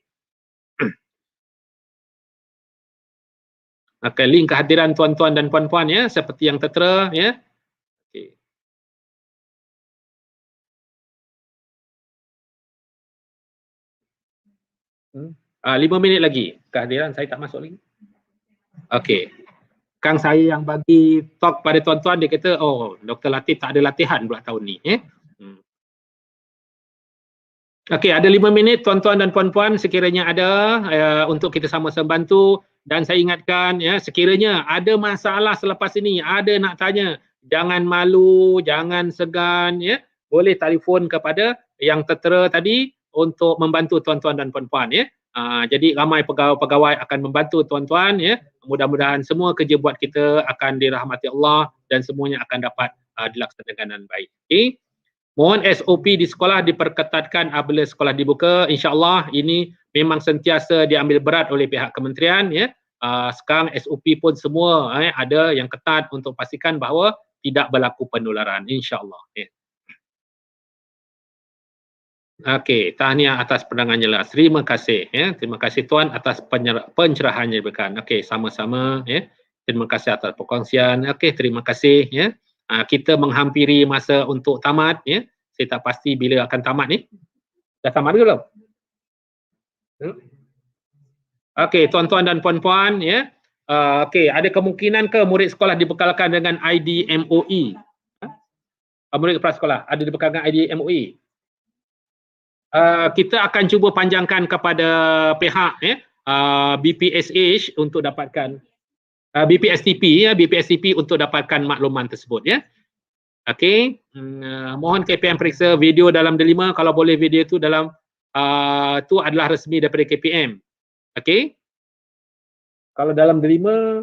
Okey, link kehadiran tuan-tuan dan puan-puan ya seperti yang tertera ya. Okey. Hmm. 5 minit lagi. Kehadiran saya tak masuk lagi. Okey. Kang saya yang bagi talk pada tuan-tuan, dia kata, "Oh, Dr. Latif tak ada latihan pula tahun ni." Okey, ada 5 minit tuan-tuan dan puan-puan sekiranya ada untuk kita sama-sama bantu. Dan saya ingatkan ya, sekiranya ada masalah selepas ini, ada nak tanya, jangan malu, jangan segan ya. Boleh telefon kepada yang tertera tadi untuk membantu tuan-tuan dan puan-puan ya. Jadi ramai pegawai-pegawai akan membantu tuan-tuan ya. Mudah-mudahan semua kerja buat kita akan dirahmati Allah dan semuanya akan dapat dilaksanakan dengan baik. Okey. Mohon SOP di sekolah diperketatkan apabila sekolah dibuka. InsyaAllah ini memang sentiasa diambil berat oleh pihak kementerian ya. Sekarang SOP pun semua ada yang ketat untuk pastikan bahawa tidak berlaku penularan, insyaAllah ya. Okey, tahniah atas penerangan jelas. Terima kasih ya. Terima kasih tuan atas pencerahan yang diberikan. Okey, sama-sama ya. Terima kasih atas perkongsian. Okey, terima kasih ya. Kita menghampiri masa untuk tamat ya. Saya tak pasti bila akan tamat ni. Dah tamat ke belum? Okey, tuan-tuan dan puan-puan ya. Okey, ada kemungkinan ke murid sekolah dibekalkan dengan ID MOE? Murid prasekolah ada dibekalkan ID MOE? Kita akan cuba panjangkan kepada pihak BPSH untuk dapatkan BPSTP ya, BPSTP untuk dapatkan makluman tersebut ya. Okey, mohon KPM periksa video dalam delima, kalau boleh video tu dalam tu adalah resmi daripada KPM. Okey. Kalau dalam delima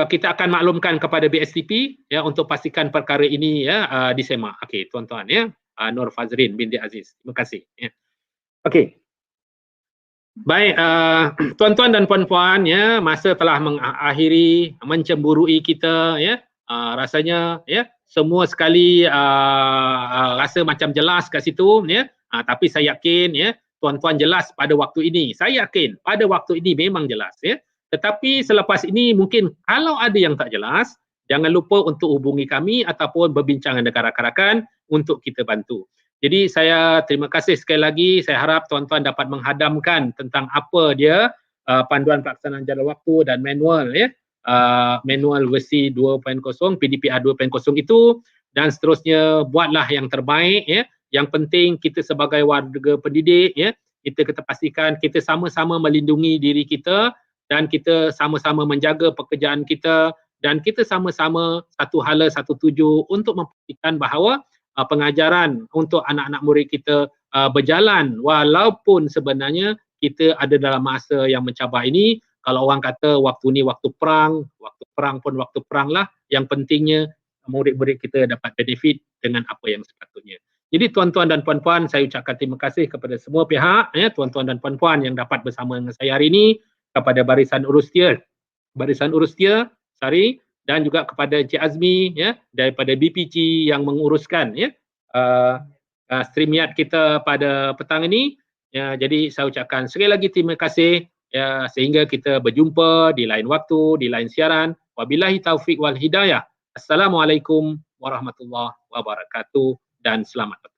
kita akan maklumkan kepada BSTP ya untuk pastikan perkara ini ya disemak. Okey, tuan-tuan ya. Nur Fazrin binti Aziz. Terima kasih ya. Okey. Baik, tuan-tuan dan puan-puan ya, masa telah mengakhiri, mencemburui kita ya. Rasanya ya semua sekali rasa macam jelas kat situ ya. Tapi saya yakin ya tuan-tuan jelas pada waktu ini. Saya yakin pada waktu ini memang jelas ya. Tetapi selepas ini mungkin kalau ada yang tak jelas, jangan lupa untuk hubungi kami ataupun berbincang dengan rakan-rakan untuk kita bantu. Jadi saya terima kasih sekali lagi. Saya harap tuan-tuan dapat menghadamkan tentang apa dia panduan pelaksanaan jadual waktu dan manual ya. Manual versi 2.0, PDPR 2.0 itu, dan seterusnya buatlah yang terbaik ya. Yang penting kita sebagai warga pendidik ya, kita pastikan kita sama-sama melindungi diri kita dan kita sama-sama menjaga pekerjaan kita dan kita sama-sama satu hala satu tuju untuk memastikan bahawa pengajaran untuk anak-anak murid kita berjalan walaupun sebenarnya kita ada dalam masa yang mencabar ini. Kalau orang kata waktu ni waktu perang pun waktu perang lah. Yang pentingnya murid-murid kita dapat benefit dengan apa yang sepatutnya. Jadi tuan-tuan dan puan-puan, saya ucapkan terima kasih kepada semua pihak, ya, tuan-tuan dan puan-puan yang dapat bersama dengan saya hari ini, kepada Barisan Urus Dia, Sari, dan juga kepada Encik Azmi, ya, daripada BPG yang menguruskan, ya, streamyard kita pada petang ini. Ya, jadi saya ucapkan sekali lagi terima kasih, ya, sehingga kita berjumpa di lain waktu, di lain siaran. Wabillahi taufik wal hidayah. Assalamualaikum warahmatullahi wabarakatuh dan selamat petang.